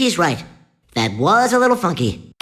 He's right. That was a little funky.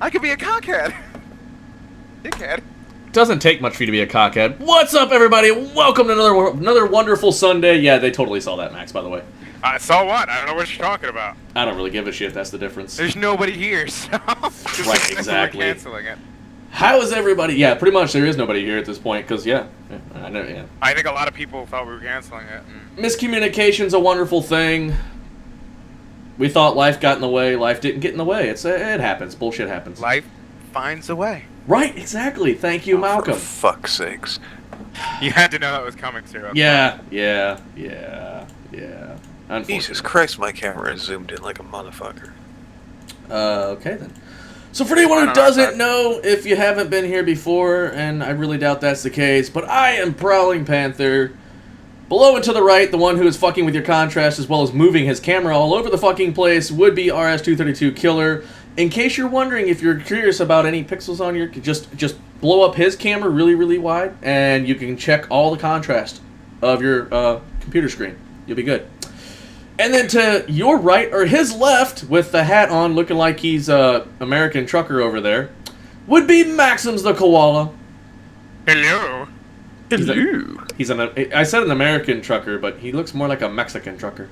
I could be a cockhead. Dickhead. Doesn't take much for you to be a cockhead. What's up, everybody? Welcome to another wonderful Sunday. Yeah, they totally saw that, Max, by the way. I saw what? I don't know what you're talking about. I don't really give a shit. That's the difference. There's nobody here, so... Right, exactly. We're canceling it. How is everybody? Yeah, pretty much there is nobody here at this point, because, yeah, I know, yeah. I think a lot of people thought we were canceling it. Miscommunication's a wonderful thing. We thought life got in the way. Life didn't get in the way. It happens. Bullshit happens. Life finds a way. Right, exactly. Thank you, Malcolm. For fuck's sakes. You had to know that was coming, Sarah. Yeah. Jesus Christ, my camera is zoomed in like a motherfucker. Okay then. So for anyone who doesn't know, if you haven't been here before, and I really doubt that's the case, but I am Prowling Panther. Below and to the right, the one who is fucking with your contrast as well as moving his camera all over the fucking place would be RS-232 Killer. In case you're wondering, if you're curious about any pixels on your, just blow up his camera really, really wide, and you can check all the contrast of your computer screen. You'll be good. And then to your right, or his left, with the hat on, looking like he's a American trucker over there, would be Maxims the Koala. Hello. I said an American trucker, but he looks more like a Mexican trucker.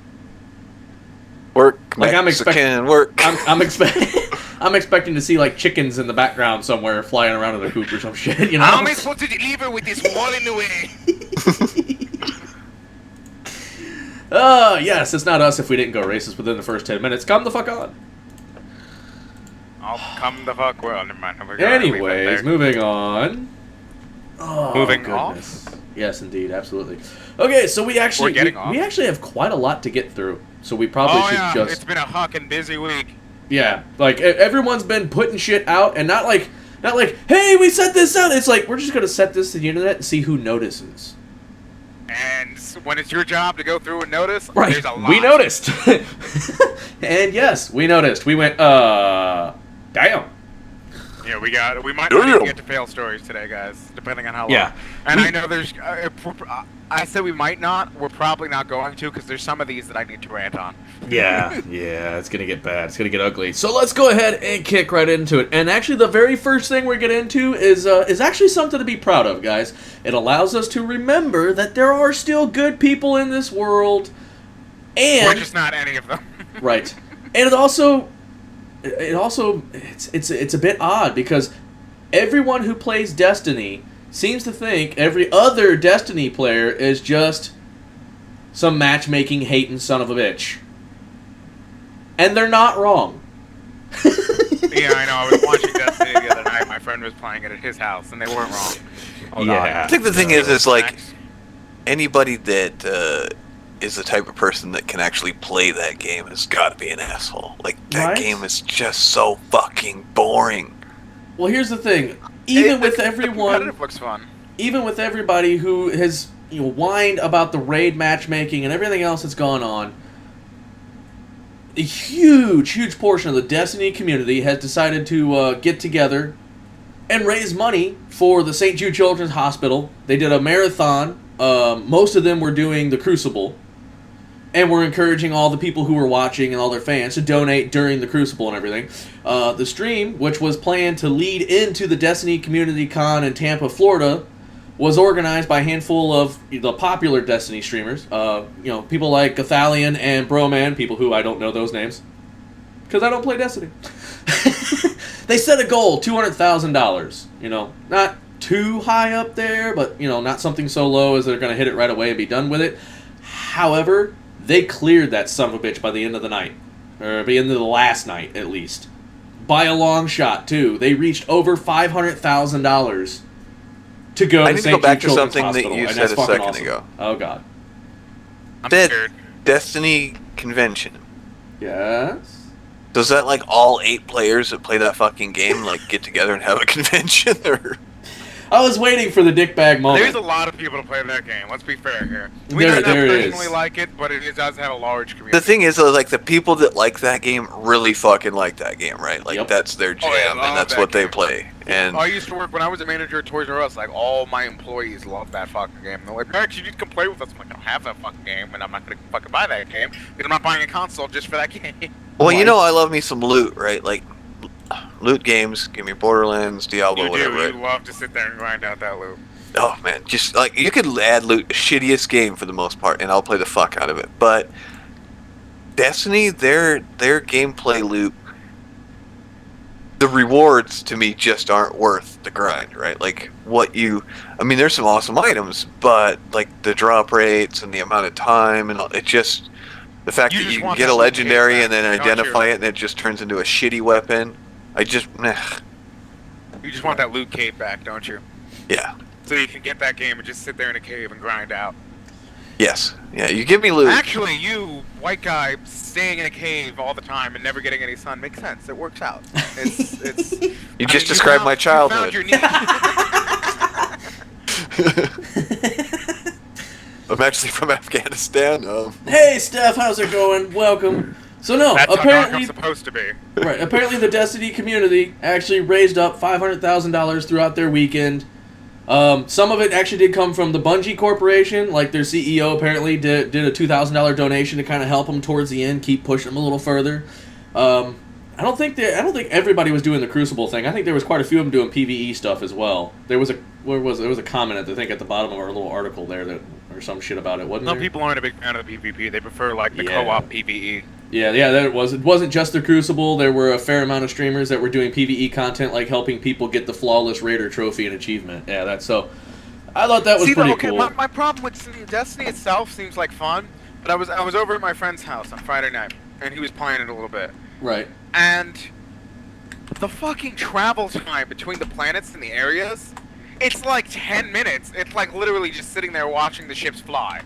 Work, like Mexican work. I'm expecting to see like chickens in the background somewhere flying around in a coop or some shit. You know? How am I supposed to deliver with this wall in the way? Yes, it's not us if we didn't go racist within the first 10 minutes. Come the fuck on. I'll come the fuck well. Never mind. Anyways, moving on. Oh, moving goodness. off? Yes, indeed, absolutely. Okay, so we actually have quite a lot to get through. So we probably should just... It's been a fucking busy week. Yeah, like everyone's been putting shit out, and not like, hey, we set this out. It's like we're just gonna set this to the internet and see who notices. And when it's your job to go through and notice, right? There's a lot. We noticed, and yes, we noticed. We went, damn. Yeah, we might not even get to fail stories today, guys, depending on how long. Yeah. And I know there's, I said we might not, we're probably not going to, because there's some of these that I need to rant on. Yeah, it's gonna get bad. It's gonna get ugly. So let's go ahead and kick right into it. And actually, the very first thing we're gonna get into is actually something to be proud of, guys. It allows us to remember that there are still good people in this world, and we're just not any of them. Right. And it's a bit odd because everyone who plays Destiny seems to think every other Destiny player is just some matchmaking hating son of a bitch. And they're not wrong. Yeah, I know. I was watching Destiny the other night. My friend was playing it at his house, and they weren't wrong. Oh, yeah. I think the thing is like anybody that is the type of person that can actually play that game has got to be an asshole. Like that game is just so fucking boring. Well, here's the thing. Even with everyone, the competitive looks fun. Even with everybody who has whined about the raid matchmaking and everything else that's gone on, a huge portion of the Destiny community has decided to get together and raise money for the St. Jude Children's Hospital. They did a marathon. Most of them were doing the Crucible. And we're encouraging all the people who were watching and all their fans to donate during the Crucible and everything. The stream, which was planned to lead into the Destiny Community Con in Tampa, Florida, was organized by a handful of the popular Destiny streamers. People like Gathalion and Broman, people who I don't know those names, because I don't play Destiny. They set a goal, $200,000. Not too high up there, but not something so low as they're going to hit it right away and be done with it. However, they cleared that son of a bitch by the end of the night. Or by the end of the last night, at least. By a long shot, too. They reached over $500,000 to go to St. Jude Children's Hospital. I need to go back to something that you said a second ago. Oh, God. I'm scared. Destiny convention. Yes? Does that, all 8 players that play that fucking game, get together and have a convention? Or... I was waiting for the dickbag moment. There's a lot of people to play that game. Let's be fair here. We don't personally like it, but it does have a large community. The thing is, the people that like that game really fucking like that game, right? That's their jam, and that's what they play. And I used to work when I was a manager at Toys R Us. All my employees love that fucking game. They're like, Max, you need to come play with us. I'm like, I don't have that fucking game, and I'm not gonna fucking buy that game because I'm not buying a console just for that game. Well, I love me some loot, right? loot games. Give me Borderlands, Diablo, You whatever. do. You love to sit there and grind out that loot. Oh man, just like you could add loot, shittiest game for the most part, and I'll play the fuck out of it. But Destiny, their gameplay loop, the rewards to me just aren't worth the grind, right? Like I mean, there's some awesome items, but like the drop rates and the amount of time and it just, the fact that you can get a legendary and then identify it and it just turns into a shitty weapon. You just want that loot cave back, don't you? Yeah. So you can get that game and just sit there in a cave and grind out. Yes. Yeah, you give me loot. Actually, you, white guy, staying in a cave all the time and never getting any sun makes sense. It works out. It's you just described my childhood. You found your niche. I'm actually from Afghanistan. Hey, Steph, how's it going? Welcome. So no, That's apparently how supposed to be. Right. Apparently, the Destiny community actually raised up $500,000 throughout their weekend. Some of it actually did come from the Bungie Corporation. Like their CEO apparently did a $2,000 donation to kind of help them towards the end, keep pushing them a little further. I don't think everybody was doing the Crucible thing. I think there was quite a few of them doing PvE stuff as well. There was a comment I think at the bottom of our little article there or some shit about it, wasn't there? Some people aren't a big fan of the PvP. They prefer like the co-op PvE. Yeah, that it was. It wasn't just the Crucible. There were a fair amount of streamers that were doing PvE content, like helping people get the Flawless Raider trophy and achievement. Yeah, that's so. I thought that was pretty cool. My problem with Destiny itself seems like fun, but I was over at my friend's house on Friday night, and he was playing it a little bit. Right. And the fucking travel time between the planets and the areas, it's like 10 minutes. It's like literally just sitting there watching the ships fly.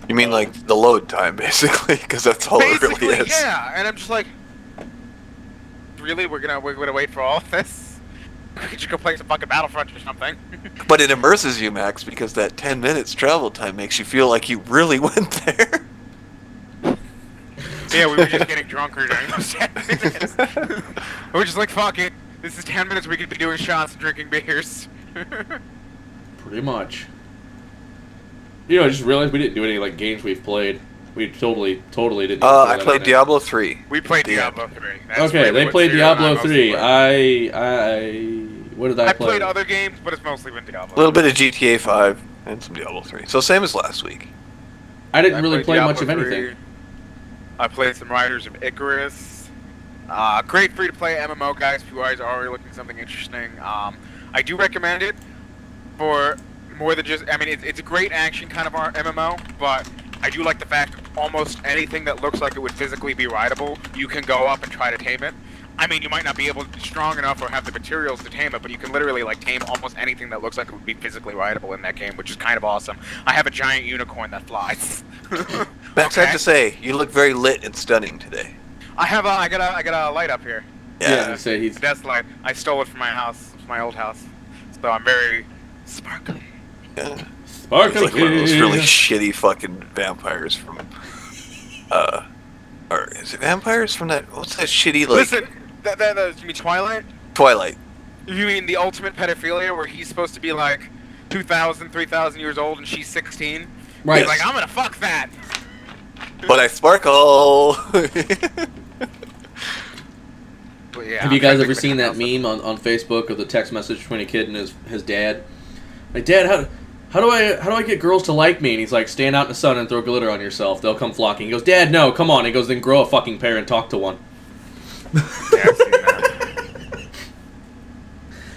You mean like the load time, basically, because that's all it really is. Yeah, and I'm just like, really, we're gonna wait for all of this? We could just go play some fucking Battlefront or something. But it immerses you, Max, because that 10 minutes travel time makes you feel like you really went there. Yeah, we were just getting drunker during those 10 minutes. We were just like, fuck it. This is 10 minutes we could be doing shots and drinking beers. Pretty much. You know, I just realized we didn't do any like games we've played. We totally didn't. I played Diablo 3. We played Diablo 3. That's okay, really they played Diablo 3. What did I play? I played other games, but it's mostly been Diablo. A little bit of GTA 5 and some Diablo 3. So same as last week. I didn't really play much of anything. I played some Riders of Icarus. Great free-to-play MMO, guys. If you guys are already looking for something interesting, I do recommend it for more than just. I mean, it's a great action kind of MMO, but I do like the fact that almost anything that looks like it would physically be rideable, you can go up and try to tame it. I mean, you might not be able to be strong enough or have the materials to tame it, but you can literally like tame almost anything that looks like it would be physically rideable in that game, which is kind of awesome. I have a giant unicorn that flies. Max, I have to say, you look very lit and stunning today. I got a light up here. Yeah, say he's a desk light. I stole it from my house, my old house. So I'm very sparkly. Yeah. sparkly. It's like one of those really shitty fucking vampires from. Or is it vampires from that? What's that shitty like? Listen, you mean Twilight? Twilight. You mean the ultimate pedophilia, where he's supposed to be like 2,000, 3,000 years old, and she's 16? Right. He's like, I'm gonna fuck that. But I sparkle. But yeah, Have you guys ever seen that meme on Facebook of the text message between a kid and his dad? Like, Dad, how do I get girls to like me? And he's like, stand out in the sun and throw glitter on yourself. They'll come flocking. He goes, Dad, no, come on. He goes, then grow a fucking pair and talk to one. Yeah, I've seen that.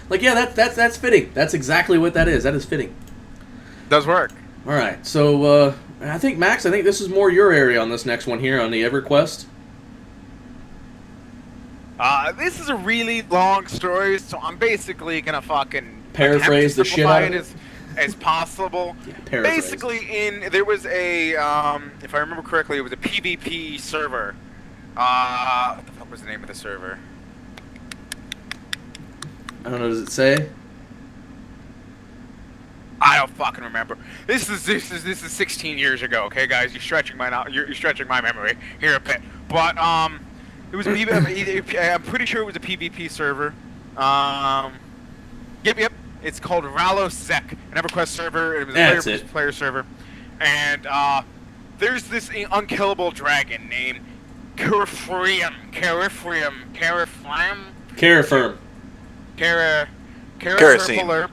Like, yeah, that's fitting. That's exactly what that is. That is fitting. Does work. All right, so I think Max, this is more your area on this next one here on the EverQuest. This is a really long story, so I'm basically gonna fucking paraphrase the shit out of it as possible. Yeah, paraphrase. Basically, there was a, if I remember correctly, it was a PvP server. What the fuck was the name of the server? I don't know. Does it say? I don't fucking remember. This is 16 years ago. Okay, guys, you're stretching my memory here a bit. But it was I'm pretty sure it was a PvP server. Yep. It's called Ralosec, an EverQuest server. It was a player server, and there's this unkillable dragon named Carifrium. Carafirm. Kerosene. Herpalerp.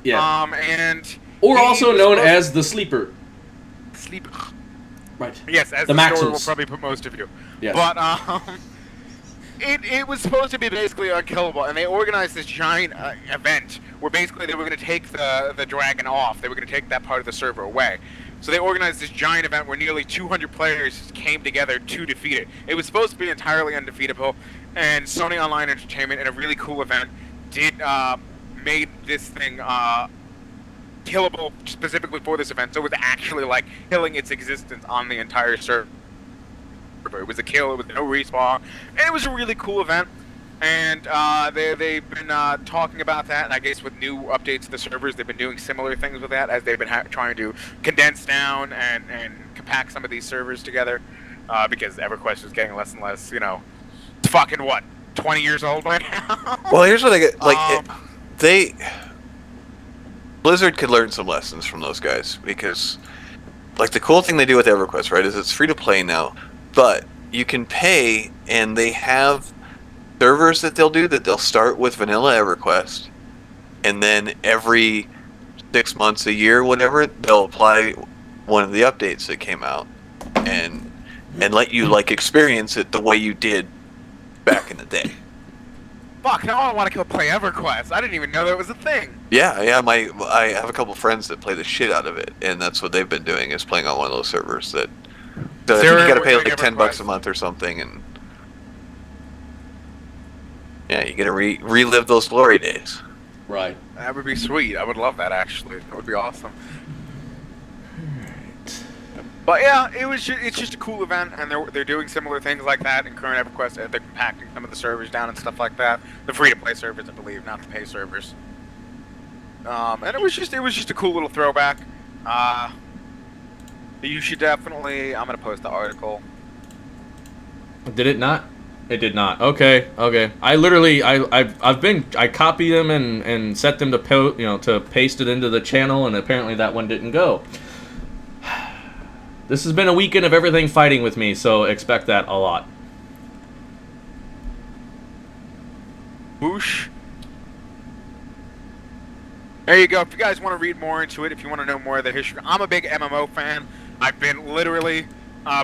Yeah. And Or he also was known supposed- as the Sleeper. Sleep. Right. Yes, as The the story will Maxims. probably put most of you. Yes. But it was supposed to be basically unkillable, and they organized this giant event where basically they were going to take the dragon off. They were going to take that part of the server away. So they organized this giant event where nearly 200 players came together to defeat it. It was supposed to be entirely undefeatable, and Sony Online Entertainment, in a really cool event, made this thing killable specifically for this event. So it was actually like killing its existence on the entire server. It was a kill. It was no respawn, and it was a really cool event. And they've been talking about that, and I guess with new updates to the servers, they've been doing similar things with that as they've been trying to condense down and compact some of these servers together, because EverQuest is getting less and less, it's fucking what, 20 years old right now? Well, here's what I get. Blizzard could learn some lessons from those guys, because, like, the cool thing they do with EverQuest, right, is it's free to play now, but you can pay, and they have servers that they'll start with vanilla EverQuest, and then every 6 months, a year, whatever, they'll apply one of the updates that came out, and let you experience it the way you did back in the day. Fuck! Now I want to go play EverQuest. I didn't even know that was a thing. Yeah. I have a couple friends that play the shit out of it, and that's what they've been doing, is playing on one of those servers that. I think you gotta pay like $10 a month or something, and yeah, you gotta relive those glory days. Right. That would be sweet. I would love that, actually. That would be awesome. But yeah, it's just a cool event, and they're doing similar things like that in current EverQuest. They're compacting some of the servers down and stuff like that. The free-to-play servers, I believe, not the pay servers. And it was just a cool little throwback. You should definitely. I'm gonna post the article. Did it not? It did not. Okay. I copied them and set them to paste it into the channel, and apparently that one didn't go. This has been a weekend of everything fighting with me, so expect that a lot. Whoosh. There you go. If you guys want to read more into it, if you want to know more of the history, I'm a big MMO fan. I've been literally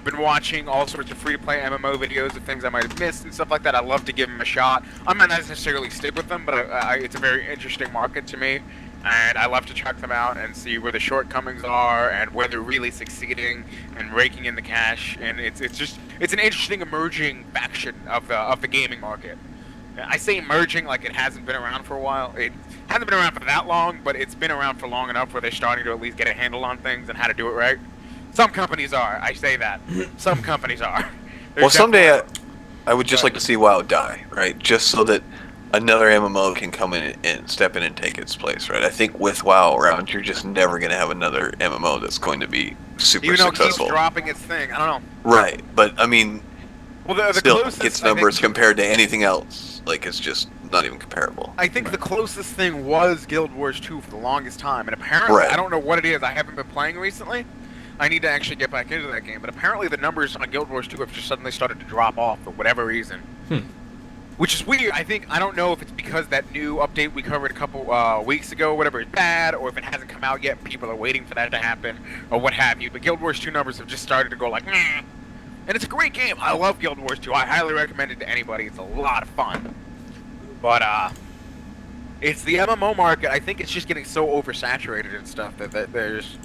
been watching all sorts of free-to-play MMO videos of things I might have missed and stuff like that. I love to give them a shot. I might not necessarily stick with them, but it's a very interesting market to me, and I love to check them out and see where the shortcomings are and where they're really succeeding and raking in the cash. And it's an interesting emerging faction of the gaming market. I say emerging like it hasn't been around for a while. It hasn't been around for that long, but it's been around for long enough where they're starting to at least get a handle on things and how to do it right. Some companies are. I say that. Some companies are. Well, someday I would just like to see WoW die, right? Just so that another MMO can come in and step in and take its place, right? I think with WoW around, you're just never going to have another MMO that's going to be super Even though successful. it keeps dropping its thing. I don't know. Right, but I mean, well, the still, closest, its numbers compared to anything else, like, it's just not even comparable. I think the closest thing was Guild Wars 2 for the longest time, and apparently, Right. I don't know what it is. I haven't been playing recently. I need to actually get back into that game, but apparently the numbers on Guild Wars 2 have just suddenly started to drop off for whatever reason. Which is weird. I don't know if it's because that new update we covered a couple weeks ago, whatever, is bad, or if it hasn't come out yet and people are waiting for that to happen, or what have you. But Guild Wars 2 numbers have just started to go like, meh. And it's a great game. I love Guild Wars 2. I highly recommend it to anybody. It's a lot of fun. But it's the MMO market. I think it's just getting so oversaturated and stuff that there's...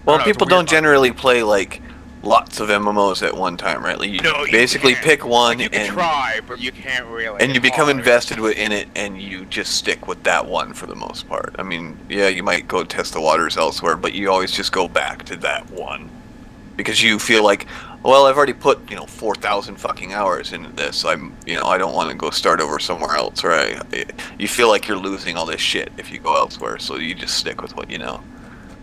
Well, I don't know, people don't generally play, like, lots of MMOs at one time, right? Like, you basically can't. pick one, Like, you can and try, but you can't really. and you It's become hard. invested in it, and you just stick with that one for the most part. I mean, yeah, you might go test the waters elsewhere, but you always just go back to that one because you feel like, well, I've already put 4,000 fucking hours into this. I don't want to go start over somewhere else, right? You feel like you're losing all this shit if you go elsewhere, so you just stick with what you know.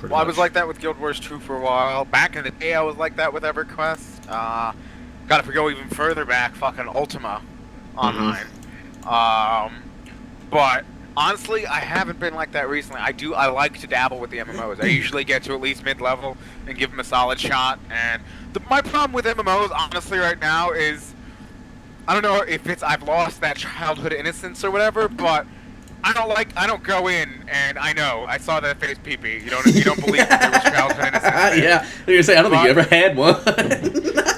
Well, I was like that with Guild Wars 2 for a while. Back in the day, I was like that with EverQuest. God, if we go even further back, fucking Ultima Online. But honestly, I haven't been like that recently. I like to dabble with the MMOs. I usually get to at least mid-level and give them a solid shot. And my problem with MMOs, honestly, right now is I don't know if it's I've lost that childhood innocence or whatever, but I don't go in and I saw that face pee-pee. You don't believe that there was childhood innocence there. Yeah, I was gonna say I don't think you ever had one.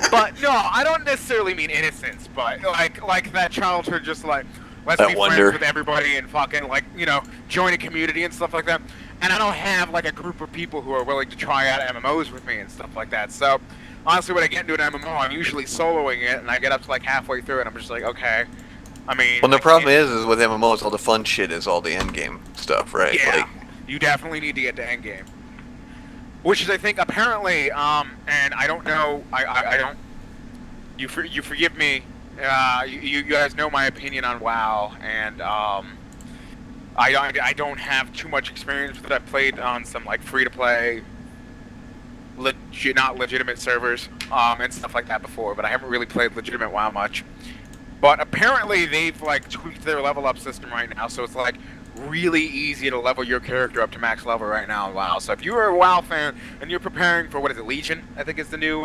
But no, I don't necessarily mean innocence, but like that childhood, just like let's That be wonder. friends with everybody and fucking join a community and stuff like that. And I don't have like a group of people who are willing to try out MMOs with me and stuff like that. So honestly, when I get into an MMO, I'm usually soloing it, and I get up to like halfway through, and I'm just like, okay. I mean, Well, the problem is with MMOs, all the fun shit is all the end game stuff, right? yeah, Like, you definitely need to get to endgame. Which is, I think, apparently, and I don't know, I don't. You forgive me. You guys know my opinion on WoW, and I don't have too much experience with it. I played on some like free to play, not legitimate servers, and stuff like that before, but I haven't really played legitimate WoW much. But apparently they've like tweaked their level up system right now, so it's like really easy to level your character up to max level right now in WoW. So if you are a WoW fan and you're preparing for, what is it, Legion? I think is the new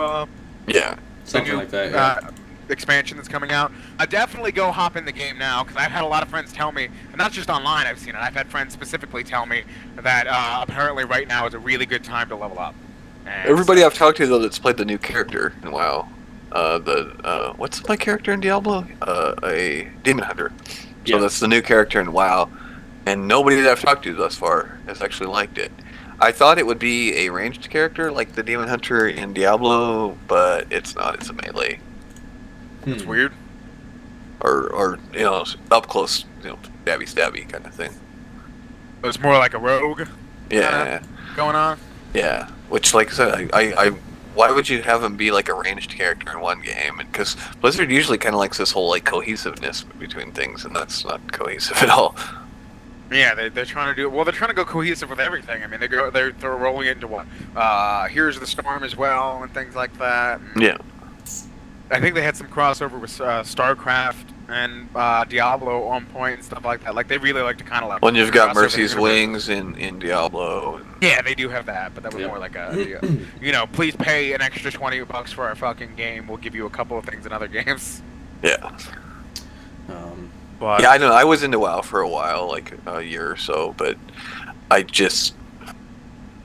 yeah. Something like that. Yeah. expansion that's coming out. I definitely go hop in the game now, because I've had a lot of friends tell me, and not just online I've seen it, I've had friends specifically tell me that apparently right now is a really good time to level up. And Everybody I've talked to, though, that's played the new character in WoW, what's my character in Diablo? A Demon Hunter. So Yeah. that's the new character in WoW, and nobody that I've talked to thus far has actually liked it. I thought it would be a ranged character like the Demon Hunter in Diablo, but it's not. It's a melee. it's weird. Or up close, stabby kind of thing. It's more like a rogue Yeah, going on. yeah. Which, like I said, I why would you have him be like a ranged character in one game? And because Blizzard usually kind of likes this whole like cohesiveness between things, and that's not cohesive at all. Yeah, they're trying to do well. They're trying to go cohesive with everything. I mean, they're rolling into what Here's the Storm as well and things like that. And Yeah. I think they had some crossover with StarCraft and Diablo on point and stuff like that. Like they really like to kind of like. When you've got crossover Mercy's the universe. Wings in Diablo. Yeah, they do have that, but that was Yeah. more like please pay an extra $20 for our fucking game. We'll give you a couple of things in other games. Yeah. But Yeah, I know. I was into WoW for a while, like a year or so, but I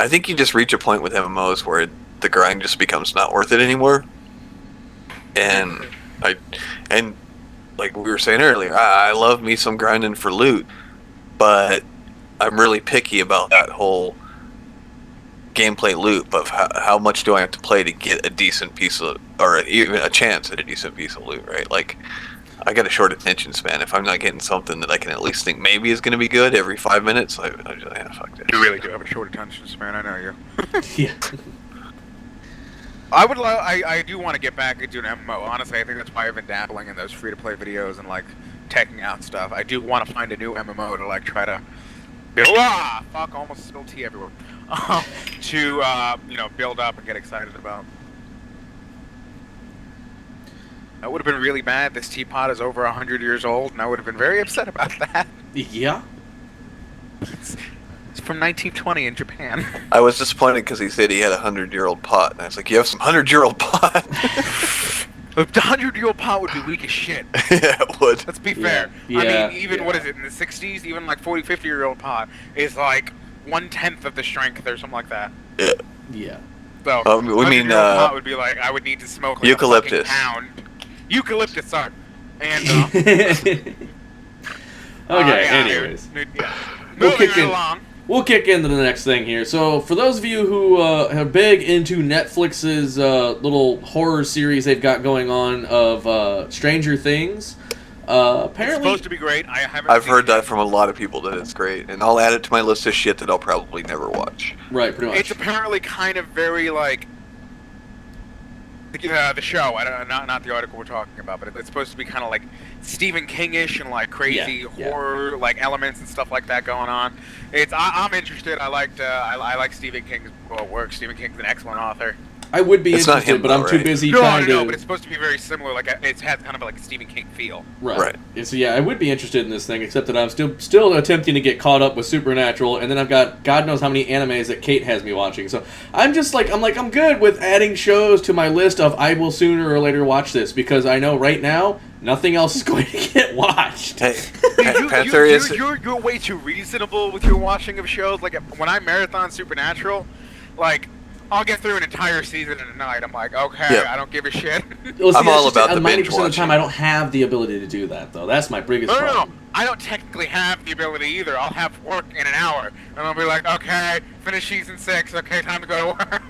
think you just reach a point with MMOs where the grind just becomes not worth it anymore. And like we were saying earlier, I love me some grinding for loot, but I'm really picky about that whole gameplay loop of how much do I have to play to get a decent piece of, or even a chance at a decent piece of loot, right? Like, I got a short attention span. If I'm not getting something that I can at least think maybe is going to be good every 5 minutes, I just, fuck this. you really do have a short attention span. I know you. Yeah. I do want to get back into an MMO. Honestly, I think that's why I've been dabbling in those free-to-play videos and like teching out stuff. I do want to find a new MMO to like try to build. Fuck! Almost spilled tea everywhere. To build up and get excited about. That would have been really bad. This teapot is over 100 years old, and I would have been very upset about that. Yeah. It's from 1920 in Japan. I was disappointed because he said he had a 100-year-old pot, and I was like, "You have some 100-year-old pot?" The 100-year-old pot would be weak as shit. Yeah, it would. Let's be fair. Yeah, I mean, even yeah. what is it in the 60s? Even like 40, 50-year-old pot is like 1/10 of the strength or something like that. Yeah. Yeah. So We mean 100-year-old pot would be like I would need to smoke like eucalyptus. a fucking pound. Eucalyptus, sorry. And Okay. Anyways, yeah. We'll Moving kick right in. along. We'll kick into the next thing here. So, for those of you who are big into Netflix's little horror series they've got going on of Stranger Things, It's apparently supposed to be great. I've heard that from a lot of people that it's great, and I'll add it to my list of shit that I'll probably never watch. right, pretty much. It's apparently kind of very like the show. I don't know, not the article we're talking about, but it's supposed to be kind of like Stephen King-ish and like crazy Yeah. horror like elements and stuff like that going on. I'm interested. I like Stephen King's work. Stephen King's an excellent author. I would be It's not interested, him, but I'm though, too right? busy No, trying to. but it's supposed to be very similar. Like it has kind of like a Stephen King feel. Right. So yeah, I would be interested in this thing, except that I'm still attempting to get caught up with Supernatural, and then I've got God knows how many animes that Kate has me watching. So I'm good with adding shows to my list of I will sooner or later watch this, because I know right now Nothing else is going to get watched. Hey, Panther is. You're way too reasonable with your watching of shows. Like when I marathon Supernatural, like I'll get through an entire season in a night. I'm like, okay, Yeah. I don't give a shit. Well, see, I'm all that's just about it. the 90% binge of the time, watching. I don't have the ability to do that, though. That's my biggest No, problem. I don't technically have the ability either. I'll have work in an hour, and I'll be like, okay, finish season 6. Okay, time to go to work.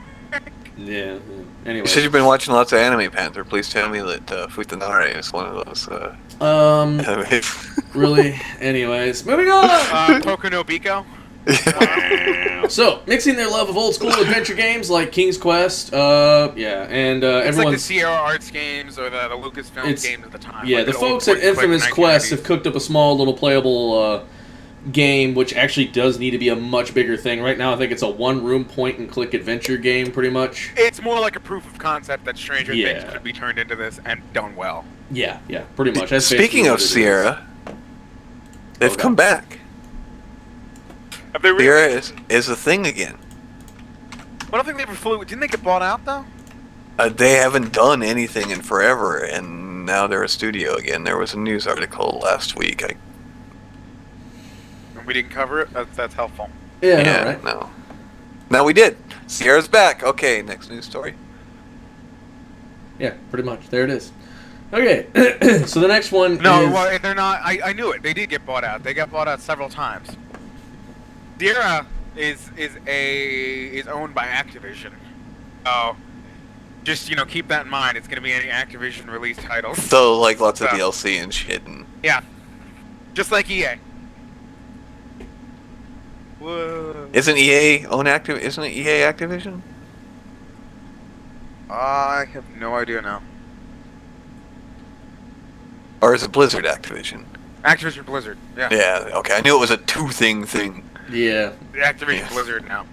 Yeah. Anyway. You said you've been watching lots of anime, Panther. Please tell me that Futanare is one of those. Animes. Really? Anyways, moving on! Toku no Biko. So, mixing their love of old school adventure games like King's Quest, and It's everyone's... like the Sierra Arts games or the Lucasfilm It's- games at the time. Yeah, like the the old folks at point-and-click Infamous Quest 1990s. have cooked up a small little playable game, which actually does need to be a much bigger thing. Right now, I think it's a one-room point-and-click adventure game, pretty much. It's more like a proof of concept that Stranger Yeah. Things could be turned into this and done well. Yeah, pretty much. That's Speaking basically of what it is. Sierra, they've Okay. come back. Have they really? Sierra is a thing again. I don't think they ever fully. Didn't they get bought out though? They haven't done anything in forever, and now they're a studio again. There was a news article last week. And we didn't cover it. That's helpful. Yeah, I know, right? no. Now we did. Sierra's back. Okay, next news story. Yeah, pretty much. There it is. Okay, so the next one No, is... well, they're not. I knew it. They did get bought out. They got bought out several times. Sierra is owned by Activision. Oh, just keep that in mind. It's gonna be any Activision release titles. So, like, lots of So- DLC and shit. And Yeah, just like EA. Whoa. isn't EA own Activ? Isn't it EA Activision? I have no idea now. Or is it Blizzard Activision? Activision Blizzard. Yeah. Yeah, okay. I knew it was a two-thing thing. Yeah, Activision Yes. Blizzard now.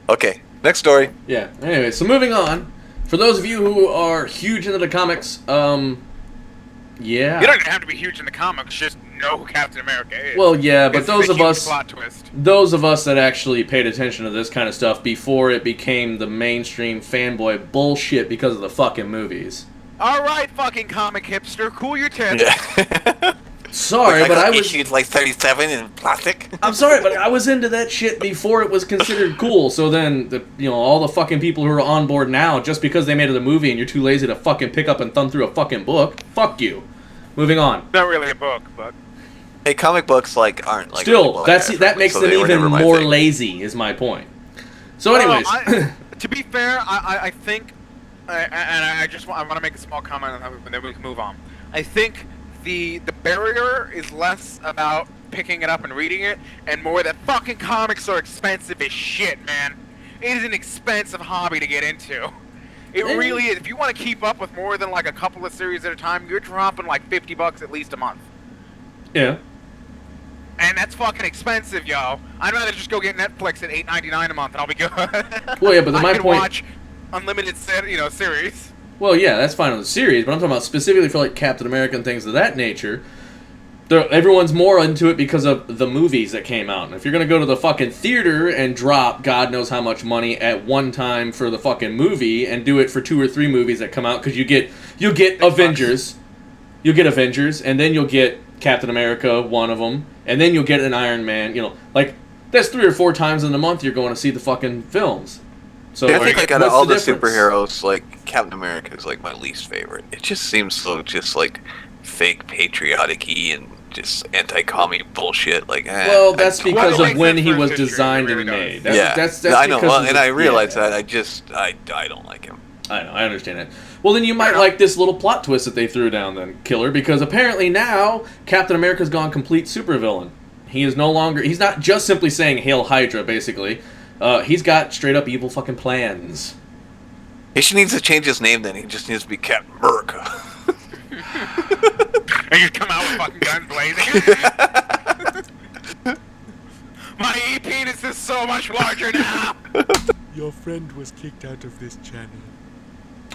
Okay, next story. yeah. Anyway, so moving on. For those of you who are huge into the comics, yeah. You don't even have to be huge in the comics. Just know who Captain America is. Well, yeah, but This is those a of huge us... plot twist. Those of us that actually paid attention to this kind of stuff before it became the mainstream fanboy bullshit because of the fucking movies. All right, fucking comic hipster, cool your tits. Yeah. Sorry, but I was... issued like 37 in plastic. I'm sorry, but I was into that shit before it was considered cool. So then, all the fucking people who are on board now, just because they made it a movie and you're too lazy to fucking pick up and thumb through a fucking book, fuck you. Moving on. Not really a book, but Hey, comic books aren't like Still, really well that advertised, makes so them they were even never my more thing. lazy, is my point. So, anyways, to be fair, I think, and I want to make a small comment on that, and then we can move on. I think the barrier is less about picking it up and reading it, and more that fucking comics are expensive as shit, man. It is an expensive hobby to get into. It really is. If you want to keep up with more than like a couple of series at a time, you're dropping like $50 at least a month. yeah. And that's fucking expensive, yo. I'd rather just go get Netflix at $8.99 a month and I'll be good. Well, yeah, but my I can point- watch unlimited series. Well, yeah, that's fine on the series, but I'm talking about specifically for like Captain America and things of that nature. Everyone's more into it because of the movies that came out. And if you're going to go to the fucking theater and drop God knows how much money at one time for the fucking movie and do it for 2 or 3 movies that come out, because you'll get Avengers. You'll get Avengers, and then you'll get Captain America, one of them, and then you'll get an Iron Man. Like, that's 3 or 4 times in the month you're going to see the fucking films. So Yeah, I think like out of what's all the difference? superheroes, like Captain America is like my least favorite. It just seems so just like fake patriotic-y and just anti-commie bullshit. Like, Well, that's because Well, it of makes when sense he for was his history, designed it and really made. does. That's I know, because well, of and the- I realize yeah. that. I don't like him. I know, I understand it. Well, then you might like this little plot twist that they threw down, then, Killer, because apparently now Captain America's gone complete supervillain. He is no longer. He's not just simply saying "Hail Hydra," basically. He's got straight up evil fucking plans. He should needs to change his name. Then he just needs to be Captain America. And you come out with fucking guns blazing. My penis is so much larger now. Your friend was kicked out of this channel.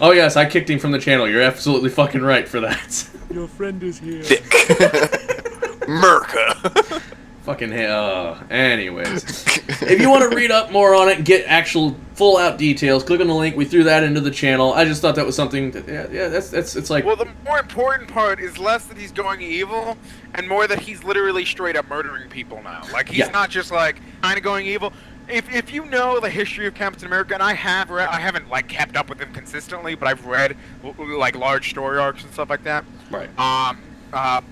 Oh yes, I kicked him from the channel. You're absolutely fucking right for that. Your friend is here. Dick. America. Fucking hell. Anyways, if you want to read up more on it and get actual full out details, click on the link. We threw that into the channel. I just thought that was something. That's it's like. Well, the more important part is less that he's going evil, and more that he's literally straight up murdering people now. Like he's not just like kind of going evil. If you know the history of Captain America, and I haven't like kept up with him consistently, but I've read like large story arcs and stuff like that. Right.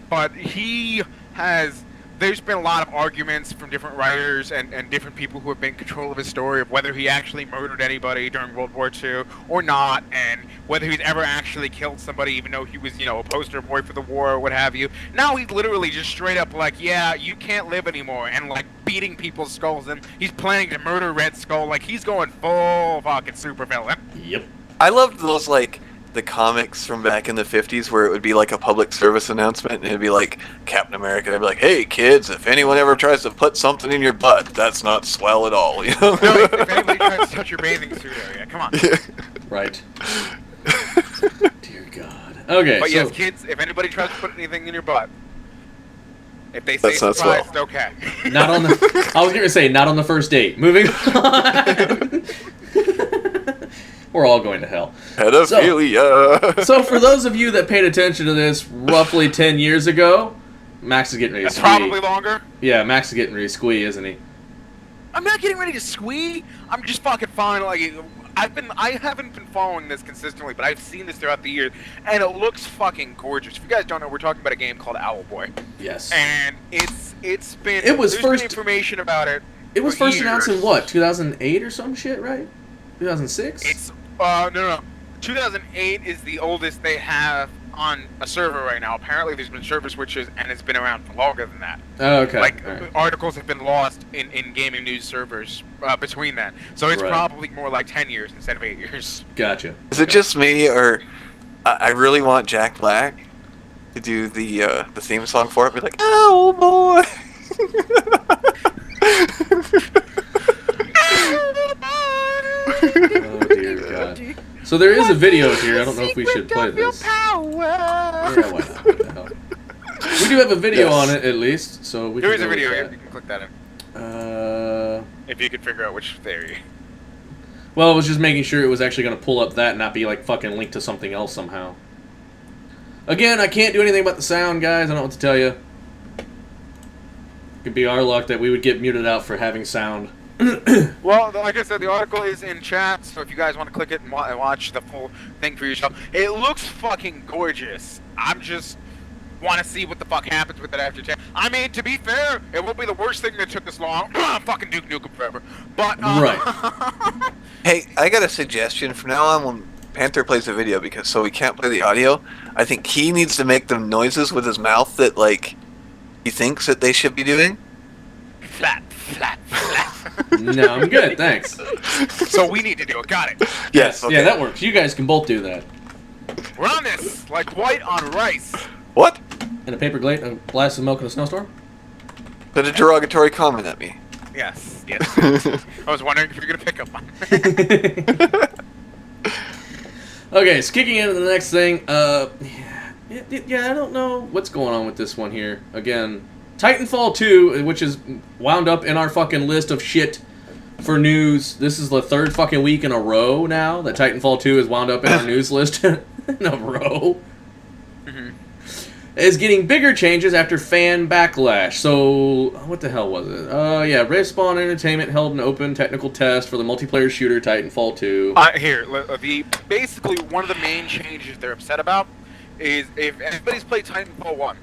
But he has. There's been a lot of arguments from different writers and different people who have been in control of his story of whether he actually murdered anybody during World War II or not, and whether he's ever actually killed somebody, even though he was, a poster boy for the war or what have you. Now he's literally just straight up like, yeah, you can't live anymore, and like beating people's skulls, and he's planning to murder Red Skull. Like he's going full fucking supervillain. Yep. I loved those like the comics from back in the 50s where it would be like a public service announcement and it'd be like Captain America, they'd be like, hey kids, if anyone ever tries to put something in your butt, that's not swell at all, No, if anybody tries to touch your bathing suit area, come on. Yeah. Right. Dear God. Okay, but yes, kids, if anybody tries to put anything in your butt, if they say That's not surprised, swell. okay. Not on the. I was gonna say not on the first date. Moving on. We're all going to hell. Pedophilia. So for those of you that paid attention to this roughly 10 years ago, Max is getting ready to That's squee. probably longer. Yeah, Max is getting ready to squee, isn't he? I'm not getting ready to squee. I'm just fucking fine. Like I haven't been following this consistently, but I've seen this throughout the years, and it looks fucking gorgeous. If you guys don't know, we're talking about a game called Owlboy. Yes. And it's been There's been information about it. It was for first announced in years. what, 2008 or some shit, right? 2006? It's no. 2008 is the oldest they have on a server right now. Apparently, there's been server switches, and it's been around for longer than that. Oh, okay. Like, All right. articles have been lost in gaming news servers between that. So it's Right. probably more like 10 years instead of 8 years. Gotcha. Is it just me, or I really want Jack Black to do the theme song for it? Be like, oh boy. Oh, dear God. So there is a video here. I don't know if we should play this. Yeah, why not? What the hell? We do have a video Yes. on it, at least, so we There can is a go with video here. that. You can click that in. Uh, If you can figure out which theory. well, I was just making sure it was actually going to pull up that and not be, like, fucking linked to something else somehow. Again, I can't do anything about the sound, guys. I don't know what to tell you. It could be our luck that we would get muted out for having sound. Well, like I said, the article is in chat, so if you guys want to click it and watch the full thing for yourself. It looks fucking gorgeous. I'm just want to see what the fuck happens with it after 10. I mean, to be fair, it won't be the worst thing that took this long. Fucking Duke Nukem forever. But, Right. Hey, I got a suggestion. From now on, when Panther plays a video, because so we can't play the audio, I think he needs to make them noises with his mouth that, like, he thinks that they should be doing. flat, flat, flat. No, I'm good, thanks. So we need to do it. Got it. Yes. Okay. Yeah, that works. You guys can both do that. We're on this like white on rice. What? In a paper plate, a glass of milk in a snowstorm? Put a derogatory comment at me. Yes, yes. I was wondering if you're gonna pick up on it. Okay, so kicking into the next thing, yeah, I don't know what's going on with this one here. Again, Titanfall 2, which is wound up in our fucking list of shit for news. This is the third fucking week in a row now that Titanfall 2 is wound up in our news list in a row. Is getting bigger changes after fan backlash. So, what the hell was it? Yeah, Respawn Entertainment held an open technical test for the multiplayer shooter Titanfall 2. Basically one of the main changes they're upset about is if anybody's played Titanfall 1,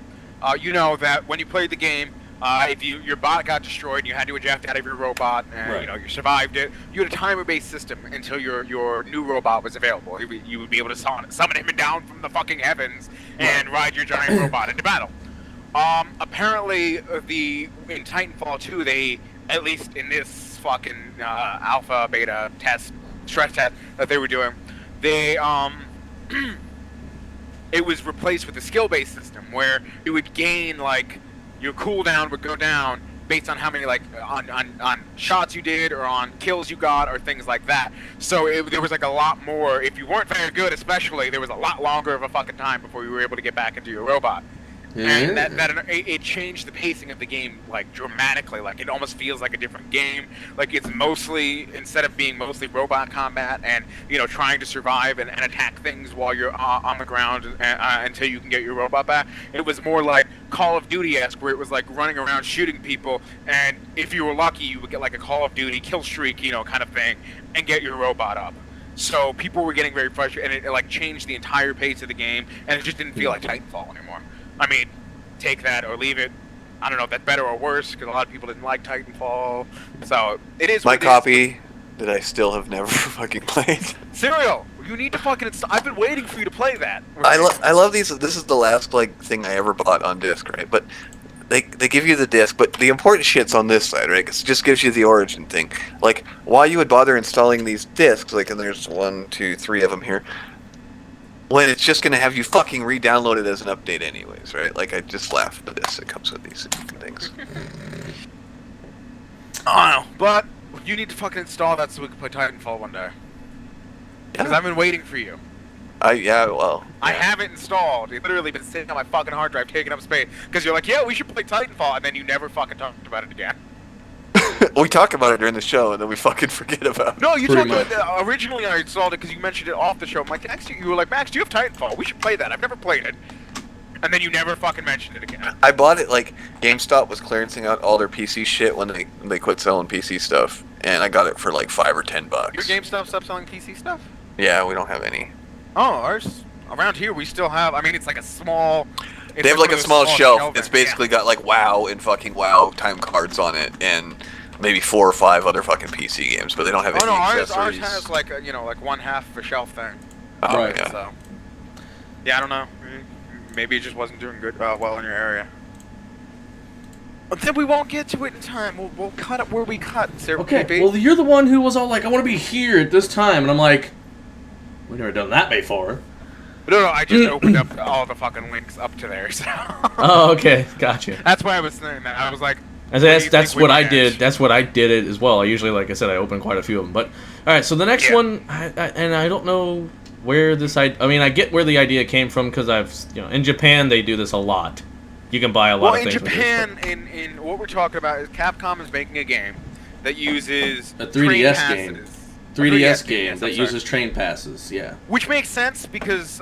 you know that when you played the game, if your bot got destroyed and you had to eject out of your robot and Right. you survived it, you had a timer-based system until your new robot was available. You would be able to summon him down from the fucking heavens and ride your giant robot into battle. Apparently, in Titanfall 2, they, at least in this fucking alpha, beta test, stress test that they were doing, they it was replaced with a skill-based system where you would gain, like, your cooldown would go down based on how many, like, on shots you did or on kills you got or things like that. So there was, like, a lot more. If you weren't very good, especially, there was a lot longer of a fucking time before you were able to get back into your robot. And it changed the pacing of the game like dramatically. Like it almost feels like a different game. Like it's mostly, instead of being mostly robot combat and trying to survive and attack things while you're on the ground until you can get your robot back. It was more like Call of Duty-esque, where it was like running around shooting people, and if you were lucky, you would get like a Call of Duty kill streak, kind of thing, and get your robot up. So people were getting very frustrated, and it like changed the entire pace of the game, and it just didn't feel like Titanfall anymore. I mean, take that or leave it. I don't know if that's better or worse, because a lot of people didn't like Titanfall. So it is my what it copy is. That I still have never fucking played. Serial, you need to fucking install. I've been waiting for you to play that. I love these. This is the last thing I ever bought on disc, right? But they give you the disc, but the important shit's on this side, right? 'Cause it just gives you the origin thing. Like, why you would bother installing these discs? Like, and there's 1, 2, 3 of them here. When it's just gonna have you fucking re-download it as an update anyways, right? Like, I just laugh at this. It comes with these things. I don't know, but you need to fucking install that so we can play Titanfall one day. Because I've been waiting for you. I I have it installed. It's literally been sitting on my fucking hard drive, taking up space. Because you're like, yeah, we should play Titanfall, and then you never fucking talked about it again. we talk about it during the show, and then we fucking forget about it. No, you talked about it. Originally, I installed it because you mentioned it off the show. I'm like, you were like, Max, do you have Titanfall? We should play that. I've never played it. And then you never fucking mentioned it again. I bought it like GameStop was clearancing out all their PC shit when they quit selling PC stuff, and I got it for like $5 or $10. Your GameStop stopped selling PC stuff? Yeah, we don't have any. Oh, ours around here we still have. I mean, it's like a small. They have like a small shelf. It's basically got like WoW and fucking WoW time cards on it, and maybe 4 or 5 other fucking PC games, but they don't have any accessories. Ours has like like one half of a shelf thing. Oh, right. Yeah. So, yeah, I don't know. Maybe it just wasn't doing good well in your area. But then we won't get to it in time. We'll cut it where we cut. Okay. Well, you're the one who was all like, "I want to be here at this time," and I'm like, "We've never done that before." No, I just opened up all the fucking links up to there. So. Oh, okay, gotcha. That's why I was saying that. I was like, that's what I did. That's what I did it as well. I usually, like I said, I opened quite a few of them. But all right, so the next one, I don't know where this I mean, I get where the idea came from because in Japan they do this a lot. You can buy a lot of things. Well, in Japan, in what we're talking about is Capcom is making a game that uses a 3DS train game. passes. 3DS game that uses train passes, yeah. Which makes sense because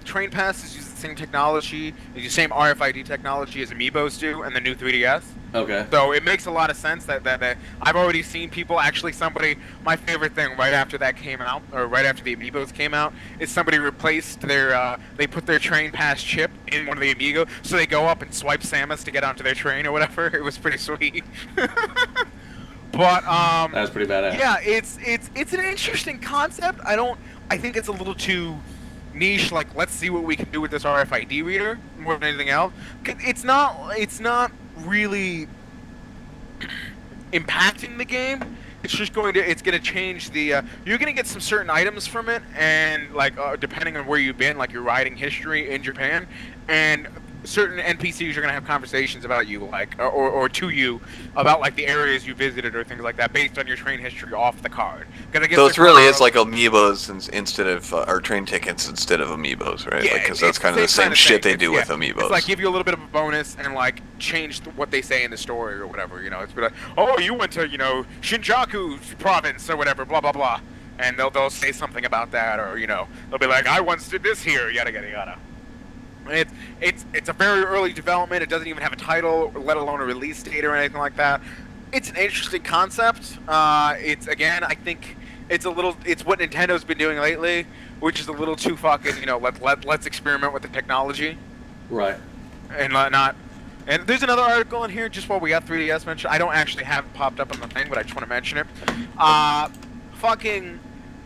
train passes use the same technology, the same RFID technology as Amiibos do, and the new 3DS. Okay. So it makes a lot of sense that I've already seen people. Actually, my favorite thing right after that came out, or right after the Amiibos came out, is somebody replaced they put their train pass chip in one of the Amiibo, so they go up and swipe Samus to get onto their train or whatever. It was pretty sweet. But that was pretty badass. Yeah, it's an interesting concept. I think it's a little too niche. Like, let's see what we can do with this RFID reader more than anything else. It's not really impacting the game. It's just going to change the. You're going to get some certain items from it, and like depending on where you've been, like your riding history in Japan, and certain NPCs are going to have conversations about you, like or to you about like the areas you visited or things like that, based on your train history off the card. So it's really like Amiibos instead of or train tickets instead of Amiibos, right? Yeah, because that's kind of the same shit they do with Amiibos. It's like give you a little bit of a bonus and like change what they say in the story or whatever. It's like, oh, you went to Shinjaku province or whatever, blah blah blah, and they'll say something about that, or they'll be like, I once did this here, yada yada yada. It's a very early development. It doesn't even have a title, let alone a release date or anything like that. It's an interesting concept. It's again, I think it's what Nintendo's been doing lately, which is a little too fucking let's experiment with the technology, right? And not. And there's another article in here just while we got 3DS mentioned. I don't actually have it popped up on the thing, but I just want to mention it. Fucking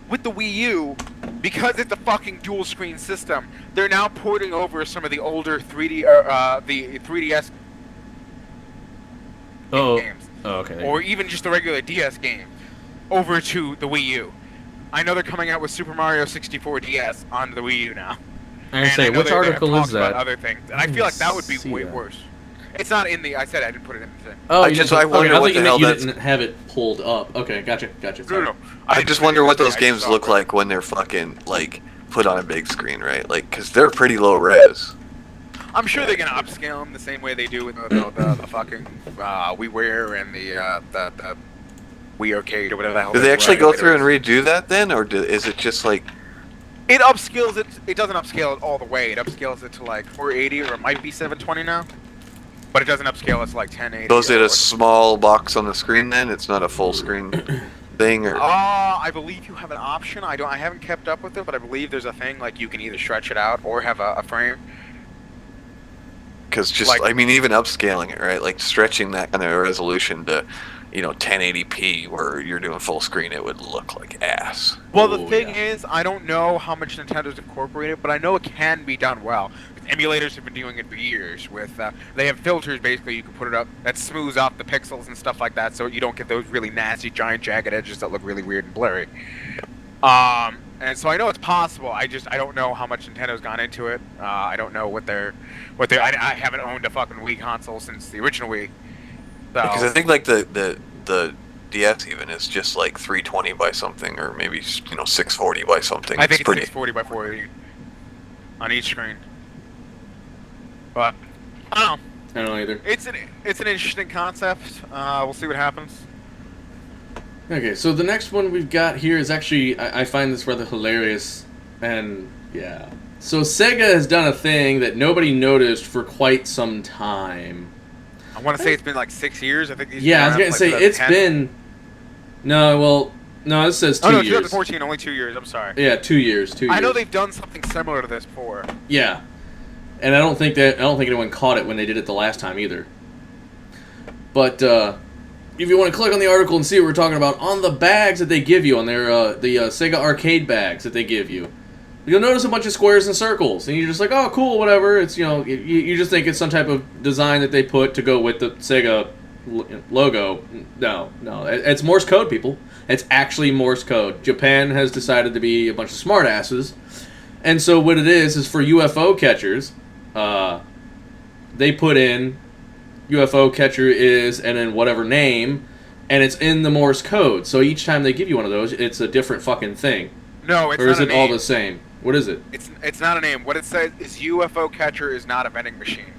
with the Wii U, because it's a fucking dual screen system, they're now porting over some of the older 3D the 3DS games. Oh, okay. Or even just the regular DS game over to the Wii U. I know they're coming out with Super Mario 64 DS on the Wii U now. I say, which article is that? About other things, and I feel like that would be way worse. It's not in the. I said I didn't put it in the thing. Oh, I wonder what the hell you didn't have it pulled up. Okay, gotcha. No. I just wonder what those games look like when they're fucking like put on a big screen, right? Like, because they're pretty low res. I'm sure they're gonna upscale them the same way they do with the fucking WiiWare and the Wii Arcade or whatever the hell. Do they actually go through and redo that then, or is it just like? It upscales it. It doesn't upscale it all the way. It upscales it to like 480 or it might be 720 now. But it doesn't upscale it to like 1080. So is it a small box on the screen then? It's not a full screen thing, or? I believe you have an option. I haven't kept up with it, but I believe there's a thing like you can either stretch it out or have a frame. Because just, like, I mean, even upscaling it, right? Like stretching that kind of resolution to, 1080p where you're doing full screen, it would look like ass. Well, the thing is, I don't know how much Nintendo's incorporated, but I know it can be done well. Emulators have been doing it for years. With they have filters, basically, you can put it up that smooths out the pixels and stuff like that, so you don't get those really nasty, giant, jagged edges that look really weird and blurry. And so I know it's possible. I don't know how much Nintendo's gone into it. I don't know what they're. I haven't owned a fucking Wii console since the original Wii. So. Because I think like the DS even is just like 320 by something, or maybe 640 by something. I think it's pretty 640 by 480 on each screen. But I don't know. I don't know either. It's an interesting concept. We'll see what happens. Okay, so the next one we've got here is actually, I find this rather hilarious, and yeah. So Sega has done a thing that nobody noticed for quite some time. I want to say it's been like 6 years. I think. Yeah, I was gonna say it's been. No, this says 2 years. Oh no, years. 2014, only 2 years. I'm sorry. Yeah, 2 years. 2 years. I know they've done something similar to this before. Yeah, and I don't think anyone caught it when they did it the last time either. But if you want to click on the article and see what we're talking about, on the bags that they give you, on their the Sega arcade bags that they give you, you'll notice a bunch of squares and circles, and you're just like, oh, cool, whatever. It's you just think it's some type of design that they put to go with the Sega logo. No, it's Morse code, people. It's actually Morse code. Japan has decided to be a bunch of smartasses, and so what it is for UFO catchers. They put in UFO catcher is, and then whatever name, and it's in the Morse code. So each time they give you one of those, it's a different fucking thing. No, it's or not is a it name. all the same? What is it? It's not a name. What it says is UFO catcher is not a vending machine.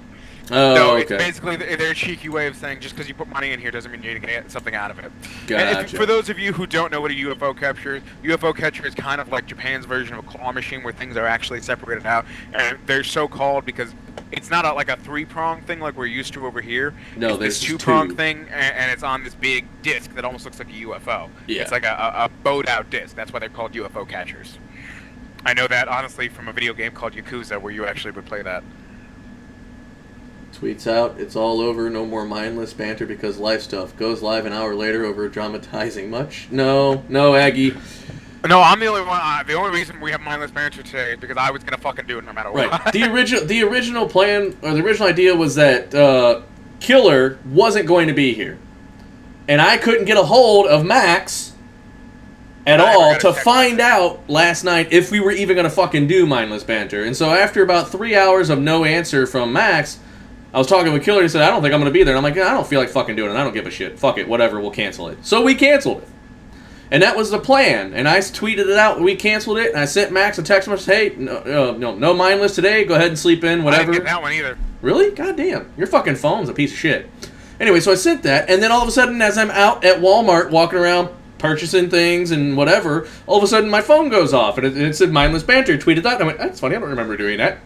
Oh, so okay. it's basically their cheeky way of saying just because you put money in here doesn't mean you're going to get something out of it. Gotcha. And for those of you who don't know what a UFO catcher is kind of like Japan's version of a claw machine where things are actually separated out. And they're so called because it's not like a three-prong thing like we're used to over here. No, it's there's this two-prong thing, and it's on this big disc that almost looks like a UFO. Yeah. It's like a bowed-out disc. That's why they're called UFO catchers. I know that, honestly, from a video game called Yakuza where you actually would play that. Tweets out, it's all over, no more mindless banter because live stuff. Goes live an hour later over dramatizing much. No, Aggie. No, I'm the only one. The only reason we have mindless banter today is because I was gonna fucking do it no matter what. Right. The original plan, or the original idea was that Killer wasn't going to be here. And I couldn't get a hold of Max at all to find out last night if we were even going to fucking do mindless banter. And so after about 3 hours of no answer from Max, I was talking with Killer and he said, I don't think I'm going to be there. And I'm like, I don't feel like fucking doing it. I don't give a shit. Fuck it. Whatever. We'll cancel it. So we canceled it. And that was the plan. And I tweeted it out. We canceled it. And I sent Max a text message. Hey, no mindless today. Go ahead and sleep in. Whatever. I didn't get that one either. Really? God damn. Your fucking phone's a piece of shit. Anyway, so I sent that. And then all of a sudden, as I'm out at Walmart walking around purchasing things and whatever, all of a sudden my phone goes off. And it said mindless banter. Tweeted that. And I went, that's funny. I don't remember doing that.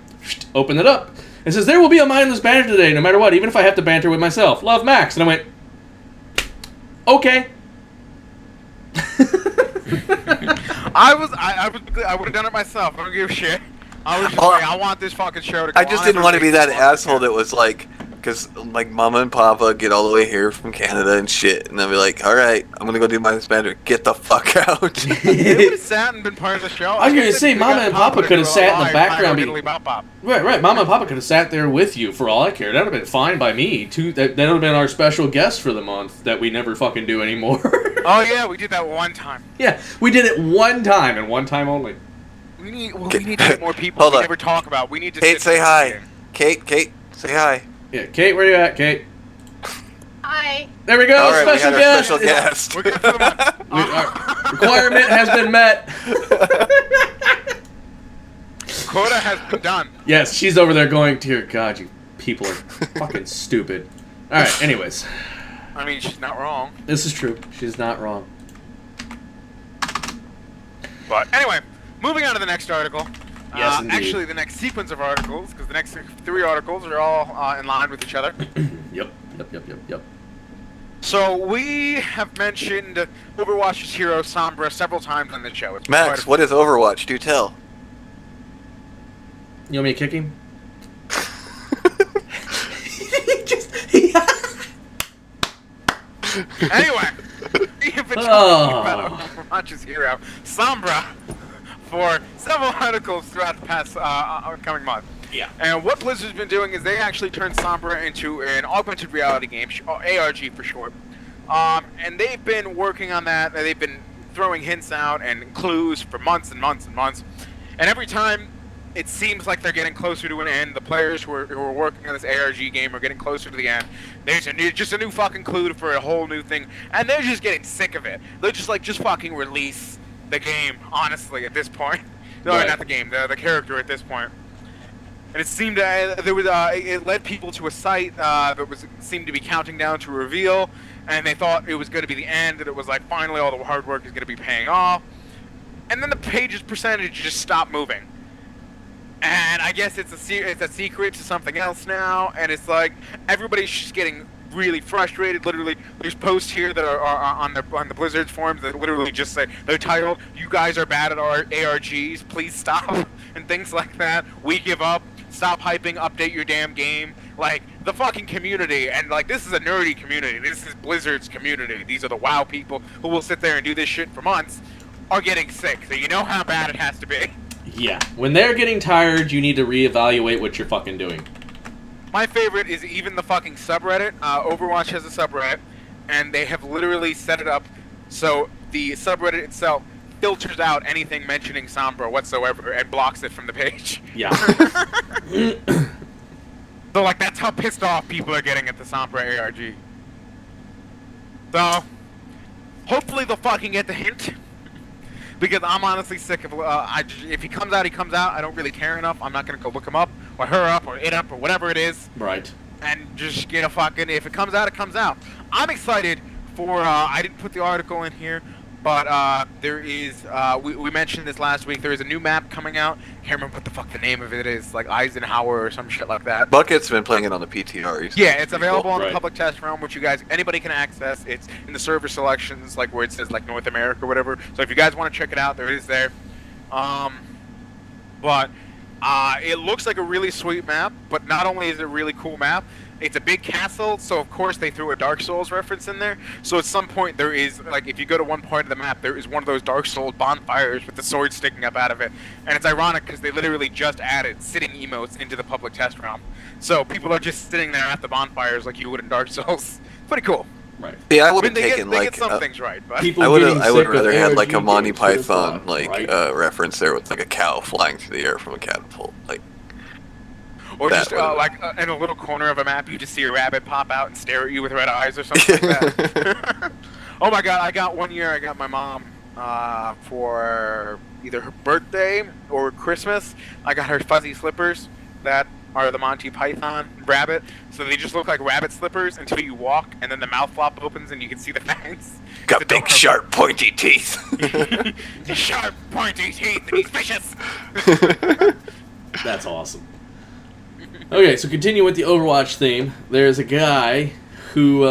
Opened it up. It says, there will be a mindless banter today, no matter what, even if I have to banter with myself. Love, Max. And I went, okay. I would have done it myself. I don't give a shit. I was just like, I want this fucking show to go I just didn't want to be that asshole that was like, because like Mama and Papa get all the way here from Canada and shit, and I'll be like, all right, I'm gonna go do my banter. Get the fuck out. They would have sat and been part of the show. I was gonna say, Mama and Papa could have sat in the background. Right. Mama and Papa could have sat there with you for all I care. That would have been fine by me. That would have been our special guest for the month that we never fucking do anymore. Oh yeah, we did that one time. Yeah, we did it one time and one time only. We need to get more people. Hold we on. never talk about. We need to. Kate, say hi. Kate, say hi. Yeah, Kate, where you at, Kate? Hi. There we go, All right, special we had our guest. special guest. We're good for the month. Our requirement has been met. quota has been done. Yes, she's over there going, dear God, you people are fucking stupid. Alright, anyways. I mean, she's not wrong. This is true. She's not wrong. But anyway, moving on to the next article. Yes, indeed. Actually, the next sequence of articles, because the next 3 articles are all in line with each other. Yep. So we have mentioned Overwatch's hero Sombra several times on the show. It's Max, what is Overwatch? Do tell. You want me to kick him? Anyway, we have been talking about Overwatch's hero Sombra for several articles throughout the past coming month. Yeah. And what Blizzard's been doing is they actually turned Sombra into an augmented reality game, ARG for short. And they've been working on that. They've been throwing hints out and clues for months and months and months. And every time it seems like they're getting closer to an end, the players who are working on this ARG game are getting closer to the end. There's just a new fucking clue for a whole new thing. And they're just getting sick of it. They're just like, just fucking release the game, honestly, at this point. No, Right. not the game, the character at this point. And it seemed it led people to a site that seemed to be counting down to reveal, and they thought it was going to be the end, and it was like finally all the hard work is going to be paying off. And then the page's percentage just stopped moving. And I guess it's a secret to something else now, and it's like everybody's just getting really frustrated. Literally, there's posts here that are on the Blizzard's forums that literally just say they're titled "You guys are bad at our ARGs, please stop," and things like that. We give up. Stop hyping. Update your damn game. Like the fucking community, and like this is a nerdy community. This is Blizzard's community. These are the WoW people who will sit there and do this shit for months. Are getting sick. So you know how bad it has to be. Yeah. When they're getting tired, you need to reevaluate what you're fucking doing. My favorite is even the fucking subreddit. Overwatch has a subreddit, and they have literally set it up so the subreddit itself filters out anything mentioning Sombra whatsoever and blocks it from the page. Yeah. So, like, that's how pissed off people are getting at the Sombra ARG. So, hopefully they'll fucking get the hint. Because I'm honestly sick of, if he comes out, he comes out. I don't really care enough. I'm not going to go look him up, or her up, or it up, or whatever it is. Right. And just, fucking, if it comes out, it comes out. I'm excited for, I didn't put the article in here, but there is, we mentioned this last week, there is a new map coming out. Can't remember what the fuck the name of it is, like Eisenhower or some shit like that. Bucket's been playing it on the PTR recently. Yeah, it's available on Right. the public test realm, which anybody can access. It's in the server selections, like where it says like North America or whatever. So if you guys want to check it out, there it is there. But it looks like a really sweet map. But not only is it a really cool map, it's a big castle. So of course they threw a Dark Souls reference in there. So at some point there is like if you go to one part of the map, there is one of those Dark Souls bonfires with the sword sticking up out of it. And it's ironic because they literally just added sitting emotes into the public test realm. So people are just sitting there at the bonfires like you would in Dark Souls. Pretty cool. Right. Yeah, I I would mean, have they taken get like some things right, but People I would getting sick of rather had like a ARG Monty games, who'd have Python thought, like right? reference there with like a cow flying through the air from a catapult. Like or that just would've- like in a little corner of a map, you just see a rabbit pop out and stare at you with red eyes or something like that. Oh my god! I got my mom for either her birthday or Christmas. I got her fuzzy slippers that are the Monty Python rabbit. So they just look like rabbit slippers until you walk, and then the mouth flop opens and you can see the fangs. got The big dog- sharp pointy teeth. sharp, pointy teeth, and he's vicious. That's awesome. Okay, so continue with the Overwatch theme. There's a guy who,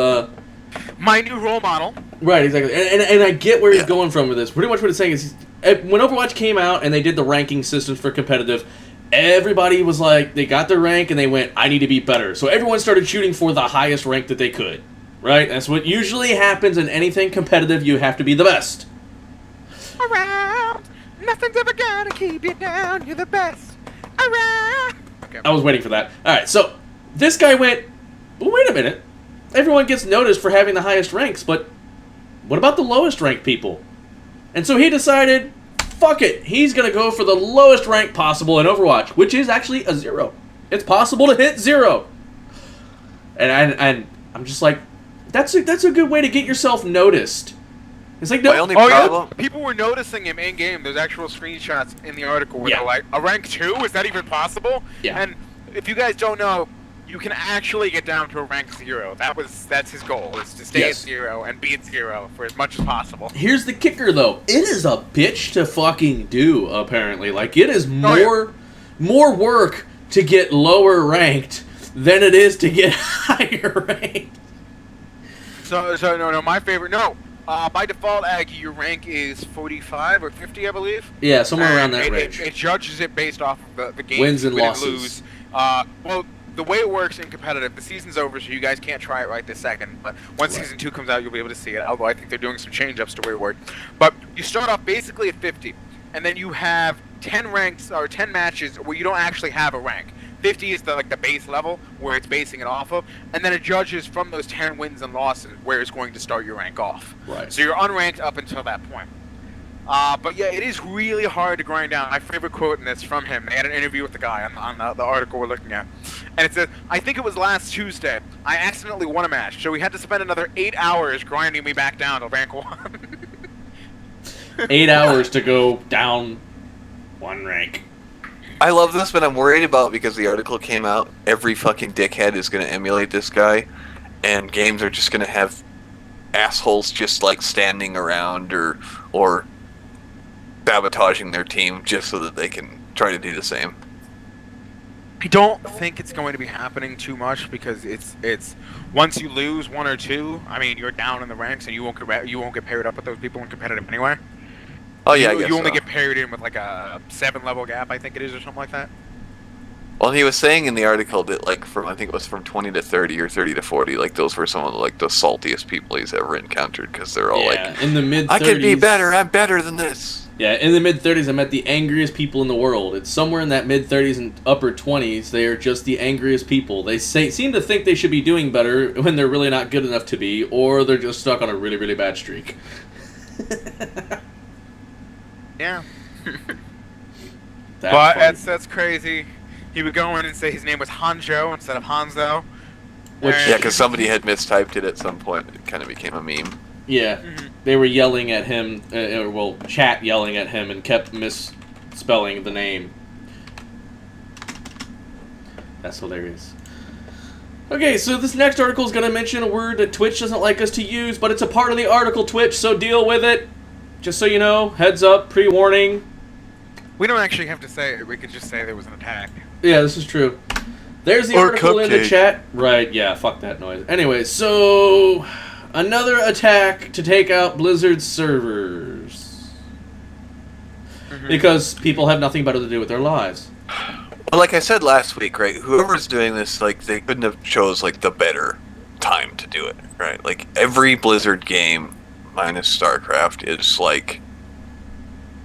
My new role model. right, exactly, and I get where he's Yeah. going from with this. Pretty much what it's saying is, when Overwatch came out and they did the ranking systems for competitive, everybody was like, they got their rank and they went, I need to be better. So everyone started shooting for the highest rank that they could, right? That's what usually happens in anything competitive. You have to be the best. Around, nothing's ever gonna keep you down. You're the best. Around. Okay. I was waiting for that. All right, so this guy went, well, wait a minute. Everyone gets noticed for having the highest ranks, but what about the lowest ranked people? And so he decided, fuck it. He's going to go for the lowest rank possible in Overwatch, which is actually a 0. It's possible to hit 0. And I'm just like, that's a good way to get yourself noticed. It's like, My no. only Oh problem. yeah, people were noticing him in game. There's actual screenshots in the article where Yeah. they're like, a rank 2? Is that even possible? Yeah. And if you guys don't know, you can actually get down to a rank 0. That's his goal, is to stay Yes. at 0 and be at 0 for as much as possible. Here's the kicker, though. It is a bitch to fucking do, apparently. Like, it is Oh, more work to get lower ranked than it is to get higher ranked. So no, my favorite, no. By default, Aggie, your rank is 45 or 50, I believe. Yeah, somewhere around that And range. It judges it based off of the games Wins and you win losses. lose. Well, the way it works in competitive, the season's over, so you guys can't try it right this second. But once Right. Season 2 comes out, you'll be able to see it. Although I think they're doing some change-ups to the way it works. But you start off basically at 50, and then you have 10 ranks or 10 matches where you don't actually have a rank. 50 is the base level where it's basing it off of, and then it judges from those 10 wins and losses where it's going to start your rank off. Right. So you're unranked up until that point. But yeah, it is really hard to grind down. My favorite quote in this from him. They had an interview with the guy on the article we're looking at, and it says, "I think it was last Tuesday. I accidentally won a match, so we had to spend another 8 hours grinding me back down to rank 1." 8 hours to go down one rank. I love this, but I'm worried about because the article came out. Every fucking dickhead is going to emulate this guy, and games are just going to have assholes just like standing around or sabotaging their team just so that they can try to do the same. I don't think it's going to be happening too much because it's once you lose 1 or 2, I mean you're down in the ranks and you won't get paired up with those people in competitive anyway. Oh yeah, I you guess only so. get paired in with like a 7-level gap, I think it is, or something like that. Well, he was saying in the article that like I think it was from 20 to 30 or 30 to 40, like those were some of like the saltiest people he's ever encountered because they're all Yeah, in the mid-30s. I could be better. I'm better than this. Yeah, in the mid-30s, I met the angriest people in the world. It's somewhere in that mid-30s and upper 20s. They are just the angriest people. They seem to think they should be doing better when they're really not good enough to be, or they're just stuck on a really, really bad streak. Yeah. That's But funny. that's crazy. He would go in and say his name was Hanjo instead of Hanzo. Which- And- Yeah, because somebody had mistyped it at some point. It kind of became a meme. Yeah, they were yelling at him, chat yelling at him, and kept misspelling the name. That's hilarious. Okay, so this next article is going to mention a word that Twitch doesn't like us to use, but it's a part of the article, Twitch, so deal with it. Just so you know, heads up, pre-warning. We don't actually have to say it. We could just say there was an attack. Yeah, this is true. There's the Or article in the cupcake. chat. Right, yeah, fuck that noise. Anyway, so another attack to take out Blizzard's servers. Because people have nothing better to do with their lives. Well, like I said last week, right? Whoever's doing this, like, they couldn't have chose like the better time to do it, right? Like every Blizzard game, minus StarCraft, is like,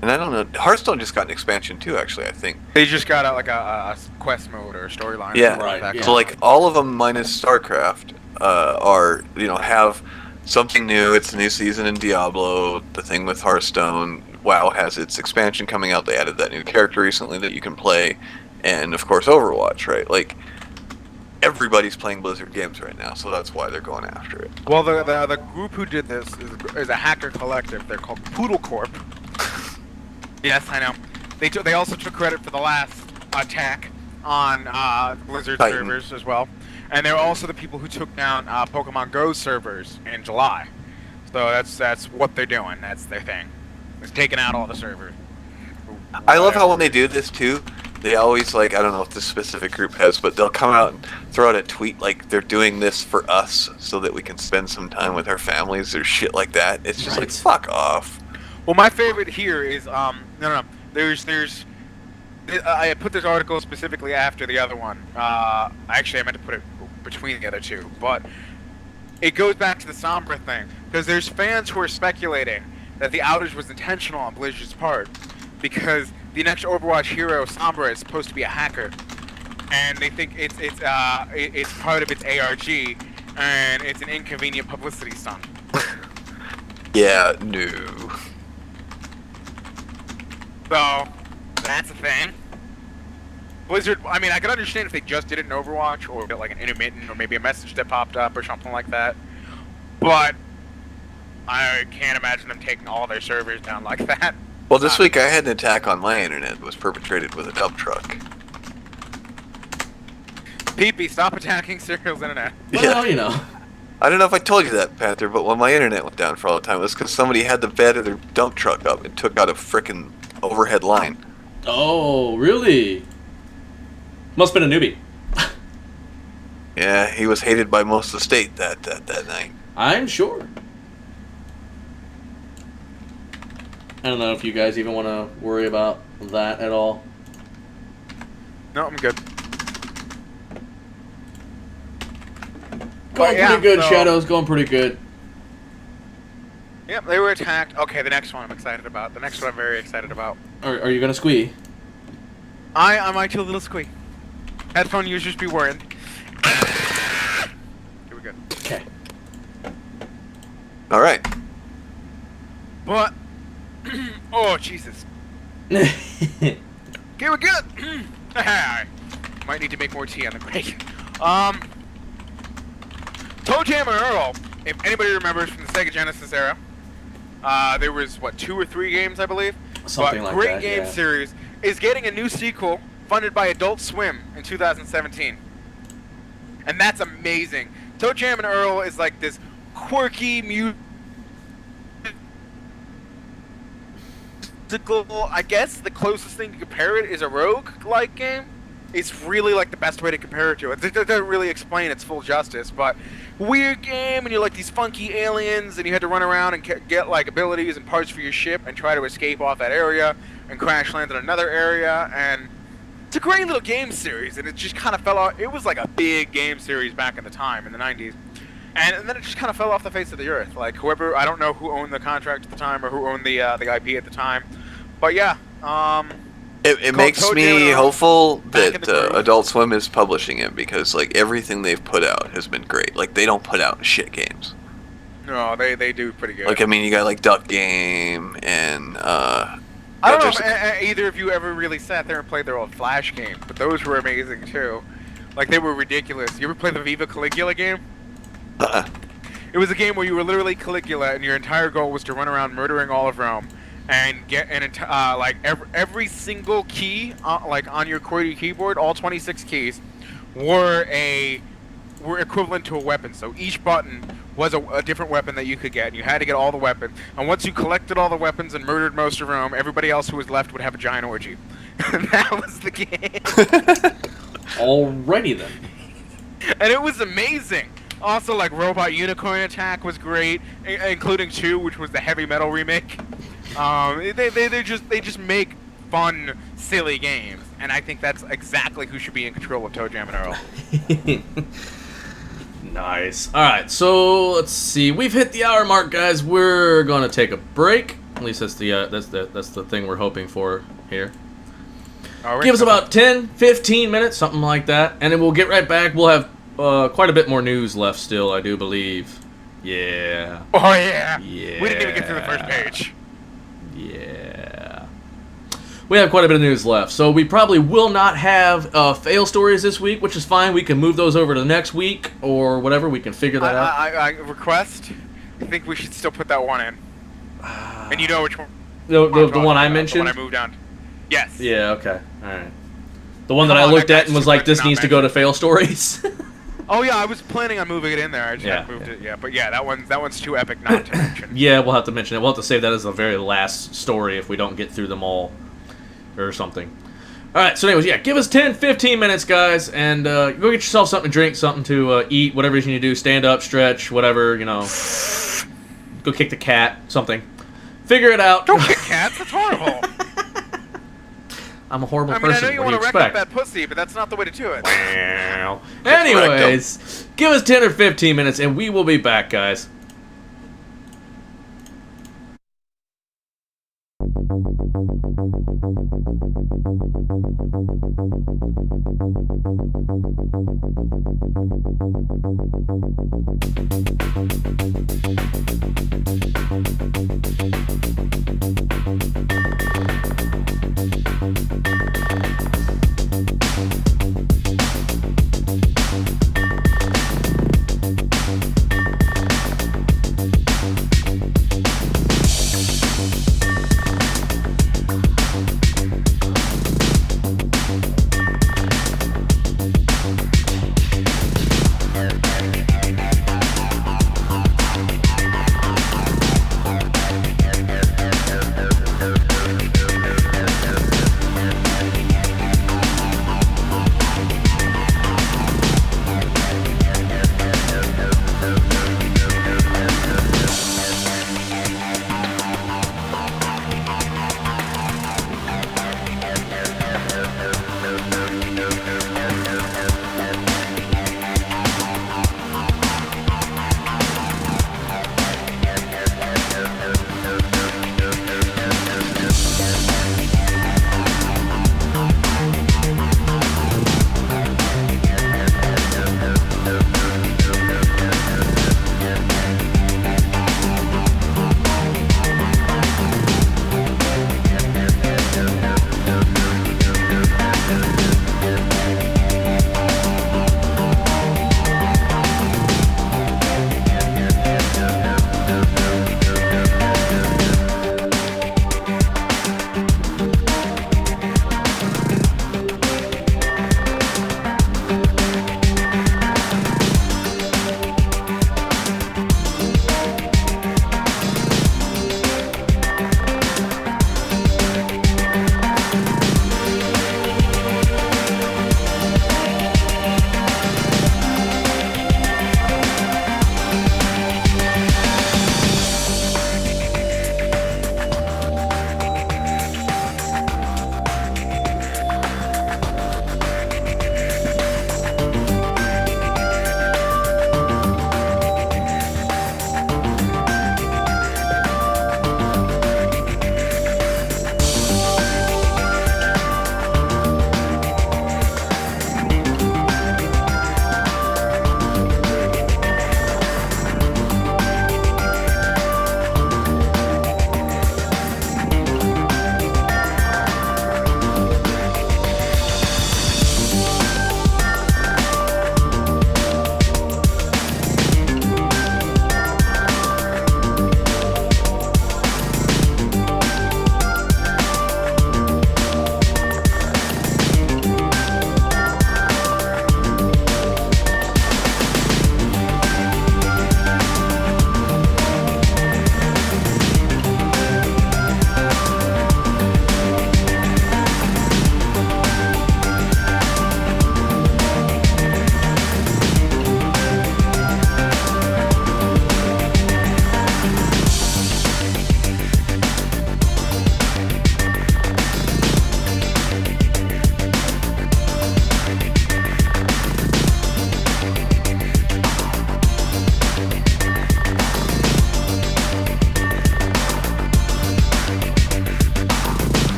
and I don't know, Hearthstone just got an expansion too. Actually, I think. They just got out like a quest mode or a storyline. Yeah, or something like that. yeah. So like all of them minus StarCraft are have something new. It's a new season in Diablo. The thing with Hearthstone, WoW has its expansion coming out. They added that new character recently that you can play, and of course Overwatch, right? Like everybody's playing Blizzard games right now, so that's why they're going after it. Well, the group who did this is a hacker collective. They're called Poodle Corp. Yes, I know. They also took credit for the last attack on Blizzard Titan. servers as well, and they're also the people who took down Pokemon Go servers in July. So that's what they're doing. That's their thing. It's taking out all the servers. I love how when they do this too, they always like, I don't know if this specific group has, but they'll come out and throw out a tweet like they're doing this for us so that we can spend some time with our families or shit like that. It's just like, Right. fuck off. Well, my favorite here is no. There's I put this article specifically after the other one. Actually, I meant to put it between the other two, but it goes back to the Sombra thing because there's fans who are speculating that the outage was intentional on Blizzard's part because the next Overwatch hero, Sombra, is supposed to be a hacker, and they think it's part of its ARG, and it's an inconvenient publicity stunt. Yeah, no. So, that's a thing. Blizzard, I mean, I could understand if they just did it in Overwatch, or like an intermittent, or maybe a message that popped up, or something like that. But, I can't imagine them taking all their servers down like that. Well, this week I had an attack on my internet that was perpetrated with a dump truck. Pee-pee, stop attacking Serial's internet. Well, you know. I don't know if I told you that, Panther, but when my internet went down for all the time, it was because somebody had the bed of their dump truck up and took out a frickin' overhead line. Oh, really? Must have been a newbie. Yeah, he was hated by most of the state that night. I'm sure. I don't know if you guys even want to worry about that at all. No, I'm good. Going pretty good, Shadows. Going pretty good. Yep, they were attacked. Okay, the next one I'm excited about. The next one I'm very excited about. Are you going to squee? I might do a little squeak. Headphone users be warned. Here we go. Okay. All right. But, oh Jesus. Okay, we're good. Might need to make more tea on the break. Toe Jam and Earl. If anybody remembers from the Sega Genesis era, there was what 2 or 3 games, I believe. Something like Great that. Game series is getting a new sequel funded by Adult Swim in 2017, and that's amazing. Toe Jam and Earl is like this quirky musical, I guess the closest thing to compare it is a rogue-like game. It's really like the best way to compare it to it. It doesn't really explain its full justice, but weird game, and you're like these funky aliens, and you had to run around and get like abilities and parts for your ship and try to escape off that area and crash land in another area. And it's a great little game series, and it just kind of fell off. It was like a big game series back in the time, in the 90s. And then it just kind of fell off the face of the earth. Like whoever, I don't know who owned the contract at the time or who owned the IP at the time, but yeah. It makes me hopeful that Adult Swim is publishing it because like everything they've put out has been great. Like they don't put out shit games. No, they do pretty good. Like I mean, you got like Duck Game and I don't know if either of you ever really sat there and played their old Flash games, but those were amazing too. Like they were ridiculous. You ever play the Viva Caligula game? It was a game where you were literally Caligula, and your entire goal was to run around murdering all of Rome. And get like every single key like on your QWERTY keyboard, all 26 keys were equivalent to a weapon. So each button was a different weapon that you could get, and you had to get all the weapons. And once you collected all the weapons and murdered most of Rome, everybody else who was left would have a giant orgy. And that was the game. Alrighty then. And it was amazing. Also, like Robot Unicorn Attack was great, including 2, which was the heavy metal remake. They just make fun, silly games, and I think that's exactly who should be in control of Toe Jam and Earl. Nice. All right, so let's see. We've hit the hour mark, guys. We're gonna take a break. At least that's the thing we're hoping for here. Give us about 10, 15 minutes, something like that, and then we'll get right back. We'll have quite a bit more news left still, I do believe. Yeah. Oh yeah. Yeah. We didn't even get through the first page. Yeah. We have quite a bit of news left, so we probably will not have fail stories this week, which is fine. We can move those over to the next week or whatever. We can figure that out. I request. I think we should still put that one in. And you know which one? The one I mentioned? The one I moved on. Yes. Yeah, okay. All right. The one that I looked at and was like, this needs to go to fail stories. Oh yeah, I was planning on moving it in there. I just haven't moved it yet. But yeah, that one's too epic not to mention. Yeah, we'll have to mention it. We'll have to save that as the very last story if we don't get through them all or something. All right, so anyways, yeah, give us 10, 15 minutes, guys, and go get yourself something to drink, something to eat, whatever you need to do, stand up, stretch, whatever, you know. Go kick the cat, something. Figure it out. Don't kick cats, that's horrible. I'm a horrible person. I know you want to wreck up that pussy, but that's not the way to do it. Anyways, give us 10 or 15 minutes, and we will be back, guys.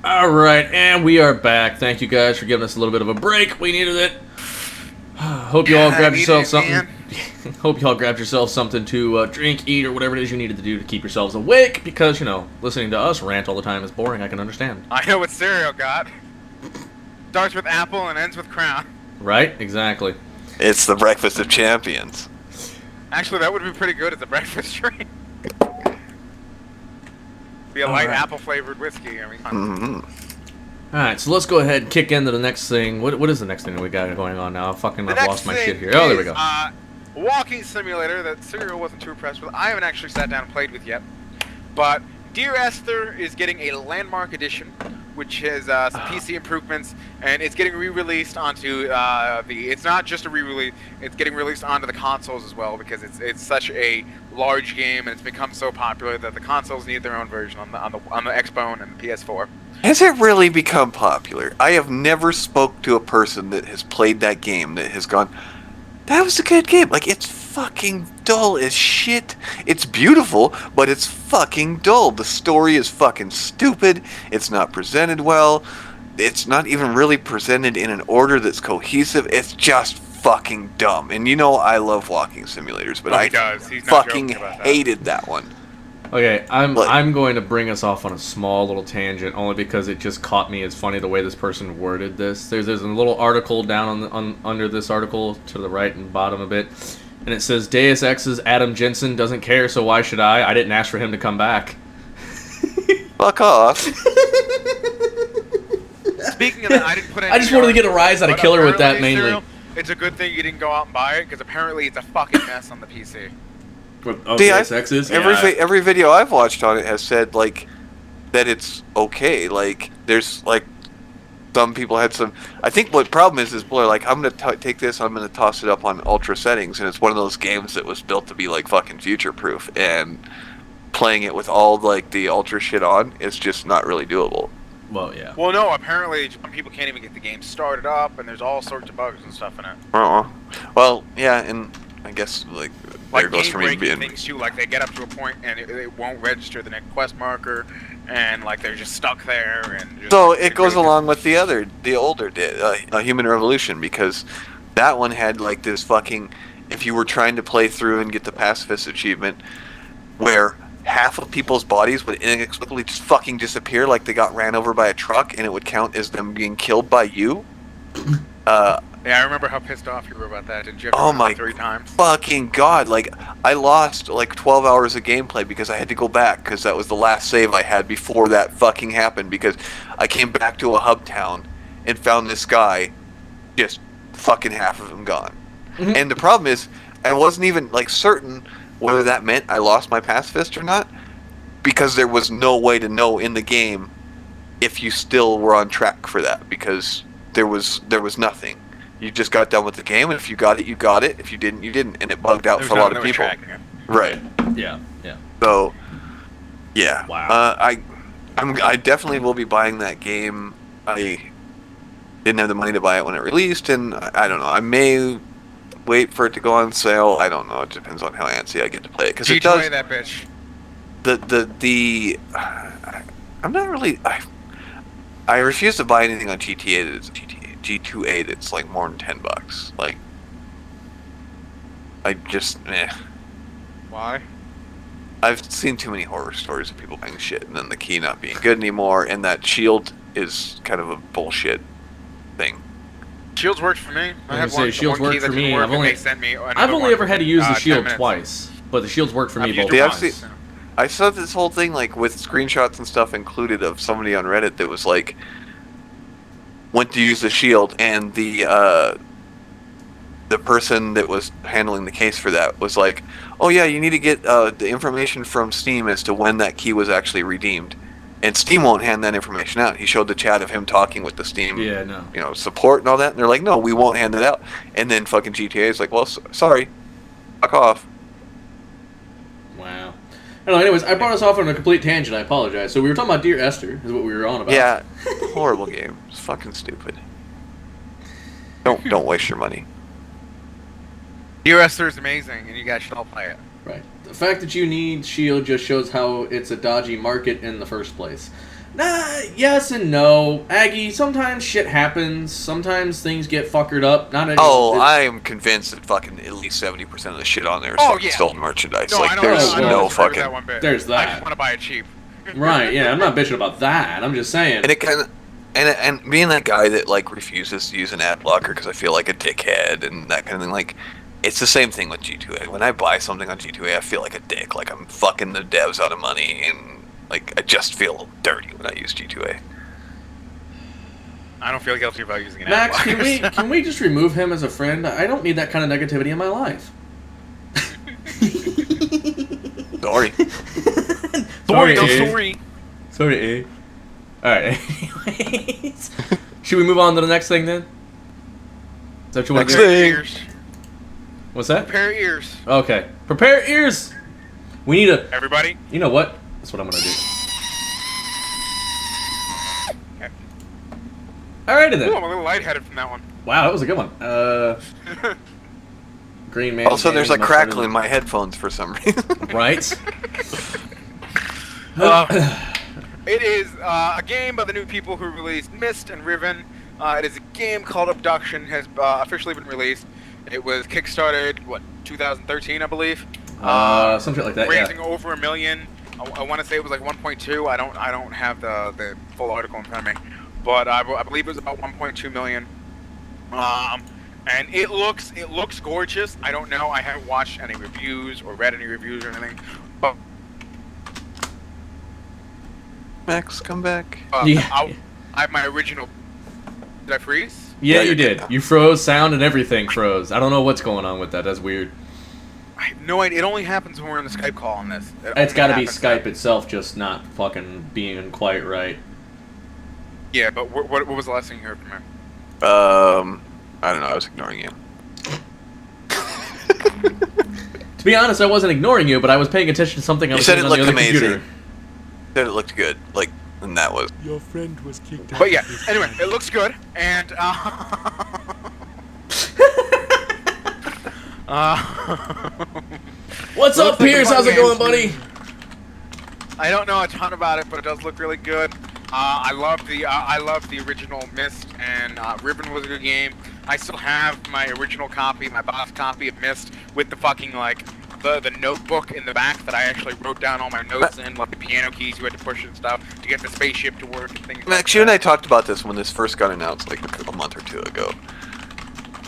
Alright, and we are back. Thank you guys for giving us a little bit of a break. We needed it. Hope you all grabbed yourself something. Hope you all grabbed yourself something to drink, eat, or whatever it is you needed to do to keep yourselves awake. Because, you know, listening to us rant all the time is boring. I can understand. I know what cereal got. Starts with apple and ends with crown. Right? Exactly. It's the breakfast of champions. Actually, that would be pretty good as a breakfast drink. Be a light apple-flavored whiskey. I mean, Alright, so let's go ahead and kick into the next thing. What is the next thing that we got going on now? I've lost my shit here. Oh, there we go. Walking simulator that Serial wasn't too impressed with. I haven't actually sat down and played with yet. But Dear Esther is getting a landmark edition, which has some PC improvements, and it's getting re-released onto it's not just a re-release, it's getting released onto the consoles as well, because it's such a large game and it's become so popular that the consoles need their own version on the Xbone and the PS4. Has it really become popular? I have never spoke to a person that has played that game that has gone, that was a good game. Like, it's fucking dull as shit. It's beautiful, but it's fucking dull. The story is fucking stupid. It's not presented well. It's not even really presented in an order that's cohesive. It's just fucking dumb. And you know I love walking simulators, but I fucking hated that one. Okay, I'm going to bring us off on a small little tangent, only because it just caught me as funny the way this person worded this. There's a little article down under this article to the right and bottom a bit, and it says Deus Ex's Adam Jensen doesn't care, so why should I? I didn't ask for him to come back. Fuck off. Speaking of that, I didn't put any. I just wanted to get a rise out of Killer with that mainly. Serial, it's a good thing you didn't go out and buy it, because apparently it's a fucking mess on the PC. Deus Ex's? Every video I've watched on it has said, like, that it's okay. Like, there's, like, some people had some... I think what problem is people are like, I'm going to take this, I'm going to toss it up on ultra settings, and it's one of those games that was built to be, like, fucking future-proof, and playing it with all, like, the ultra shit on, it's just not really doable. Well, yeah. Well, no, apparently some people can't even get the game started up, and there's all sorts of bugs and stuff in it. Well, yeah, and I guess, like there goes for me being... things too, like they get up to a point and it won't register the next quest marker, and like they're just stuck there, and just, so it goes along with the older Human Revolution, because that one had like this fucking, if you were trying to play through and get the pacifist achievement, where half of people's bodies would inexplicably just fucking disappear, like they got ran over by a truck, and it would count as them being killed by you. Yeah, I remember how pissed off you were about that. Didn't you? Oh my 3 times. Fucking god! Like, I lost like 12 hours of gameplay because I had to go back, because that was the last save I had before that fucking happened, because I came back to a hub town and found this guy, just fucking half of him gone. Mm-hmm. And the problem is, I wasn't even like certain whether that meant I lost my pacifist or not, because there was no way to know in the game if you still were on track for that, because there was nothing. You just got done with the game, and if you got it, you got it. If you didn't, you didn't, and it bugged out for a lot of people. Right. Yeah. So, yeah. Wow. I definitely will be buying that game. didn't have the money to buy it when it released, and I don't know. I may wait for it to go on sale. I don't know. It depends on how antsy I get to play it, because it does. that bitch. I'm not really. I refuse to buy anything on GTA that's G2A that's like more than $10. Like, I just Why? I've seen too many horror stories of people buying shit and then the key not being good anymore, and that shield is kind of a bullshit thing. Shields worked for me. I had shields one key worked for that me. didn't work, I've and only they sent me another I've only one ever had to within, use the 10 shield minutes. twice, but the shields worked for me I've both used it I've times. seen- I saw this whole thing like with screenshots and stuff included of somebody on Reddit that was like went to use the shield, and the person that was handling the case for that was like, "Oh yeah, you need to get the information from Steam as to when that key was actually redeemed." And Steam won't hand that information out. He showed the chat of him talking with the Steam, support and all that, and they're like, "No, we won't hand it out." And then fucking GTA is like, "Well, sorry, fuck off." Wow. I don't know, anyways, I brought us off on a complete tangent. I apologize. So we were talking about Dear Esther, is what we were on about. Yeah, horrible game. It's fucking stupid. Don't waste your money. Dear Esther is amazing, and you guys should all play it. Right. The fact that you need shield just shows how it's a dodgy market in the first place. Nah, yes and no. Aggie, sometimes shit happens. Sometimes things get fuckered up. Not any. I am convinced that fucking at least 70% of the shit on there is fucking stolen merchandise. No, like, I don't, there's I don't no disagree with fucking. that one bit. There's that. I just want to buy it cheap. Right, yeah, I'm not bitching about that. I'm just saying. And it kind of, and being that guy that like refuses to use an ad blocker because I feel like a dickhead and that kind of thing, like, it's the same thing with G2A. When I buy something on G2A, I feel like a dick, like I'm fucking the devs out of money, and like I just feel dirty when I use G2A. I don't feel guilty about using an Max, ad blocker. can we just remove him as a friend? I don't need that kind of negativity in my life. Sorry. Sorry, A. Alright, anyways. Should we move on to the next thing then? Is that what you want to do? Prepare your ears. What's that? Prepare your ears. Okay. Prepare ears! We need a... Everybody? You know what? That's what I'm going to do. Okay. Alrighty then. Ooh, I'm a little lightheaded from that one. Wow, that was a good one. Green Man. Also, there's a crackle in my headphones for some reason. Right? It is a game by the new people who released Myst and Riven. It is a game called Abduction, has officially been released. It was kickstarted, 2013, I believe. Some shit like that, raising over $1 million. I want to say it was like 1.2. I don't have the full article in front of me, but I believe it was about 1.2 million. And it looks gorgeous. I don't know. I haven't watched any reviews or read any reviews or anything. But Max, come back. Yeah. I have my original. Did I freeze? Yeah, you did. You froze, sound and everything froze. I don't know what's going on with that. That's weird. I have no idea. It only happens when we're on the Skype call on this. It's got to be Skype itself just not fucking being quite right. Yeah, but what was the last thing you heard from him? I don't know. I was ignoring you. To be honest, I wasn't ignoring you, but I was paying attention to something I was doing on the other computer. Said it looked good, like, and that was. Your friend was kicked out. But yeah, anyway, it looks good, and What's up, Pierce? How's it going, buddy? I don't know a ton about it, but it does look really good. I love the original Myst, and Ribbon was a good game. I still have my original copy, my box copy of Myst, with the fucking the notebook in the back that I actually wrote down all my notes in, like the piano keys you had to push and stuff to get the spaceship to work and things. Max, you and I talked about this when this first got announced, like a month or two ago.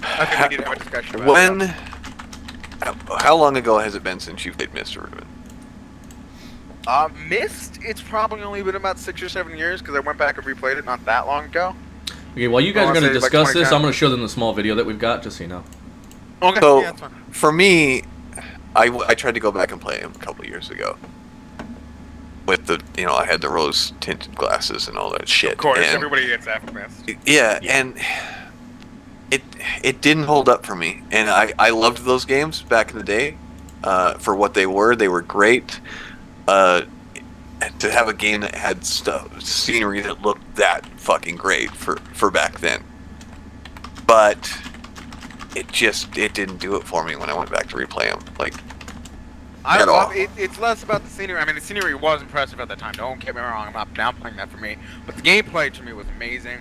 I think we did have a discussion about it. How long ago has it been since you've played Myst or Ribbon? Myst, it's probably only been about 6 or 7 years because I went back and replayed it not that long ago. Okay, while you guys are going to Like discuss this, 2010. I'm going to show them the small video that we've got, just so you know. Okay, So, yeah, that's fine. for me, I tried to go back and play him a couple years ago. With the, I had the rose tinted glasses and all that shit. Of course, and everybody gets that from Myst. Yeah, and it didn't hold up for me. And I loved those games back in the day for what they were. They were great. To have a game that had scenery that looked that fucking great for back then. but it didn't do it for me when I went back to replay them. Like, I at love all. it. It's less about the scenery. I mean, the scenery was impressive at the time. Don't get me wrong. I'm not downplaying that for me. But the gameplay to me was amazing.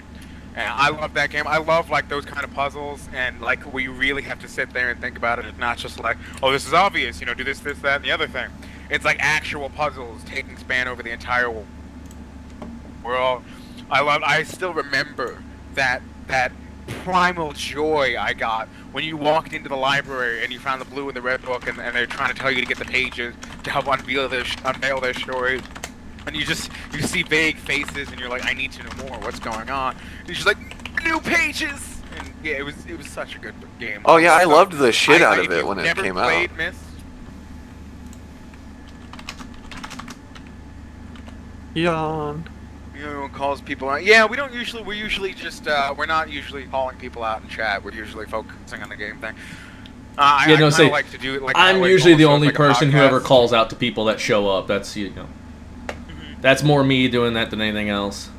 And I love that game. I love like those kind of puzzles, and like where you really have to sit there and think about it. It's not just like, oh, this is obvious. You know, do this, this, that, and the other thing. It's like actual puzzles taking span over the entire world. I still remember that primal joy I got when you walked into the library and you found the blue and the red book, and they're trying to tell you to get the pages to help unveil their story. And you see vague faces, and you're like, I need to know more. What's going on? And you're just like, new pages. And yeah, it was such a good game. Oh yeah, I loved the shit out of it when it came out. Played Myst, Yawn. you know, calls people out. Yeah, we're usually just we're not usually calling people out in chat. We're usually focusing on the game thing. I kinda like to do it like I'm like usually the almost only like a person who ever podcast. calls out to people that show up. That's that's more me doing that than anything else.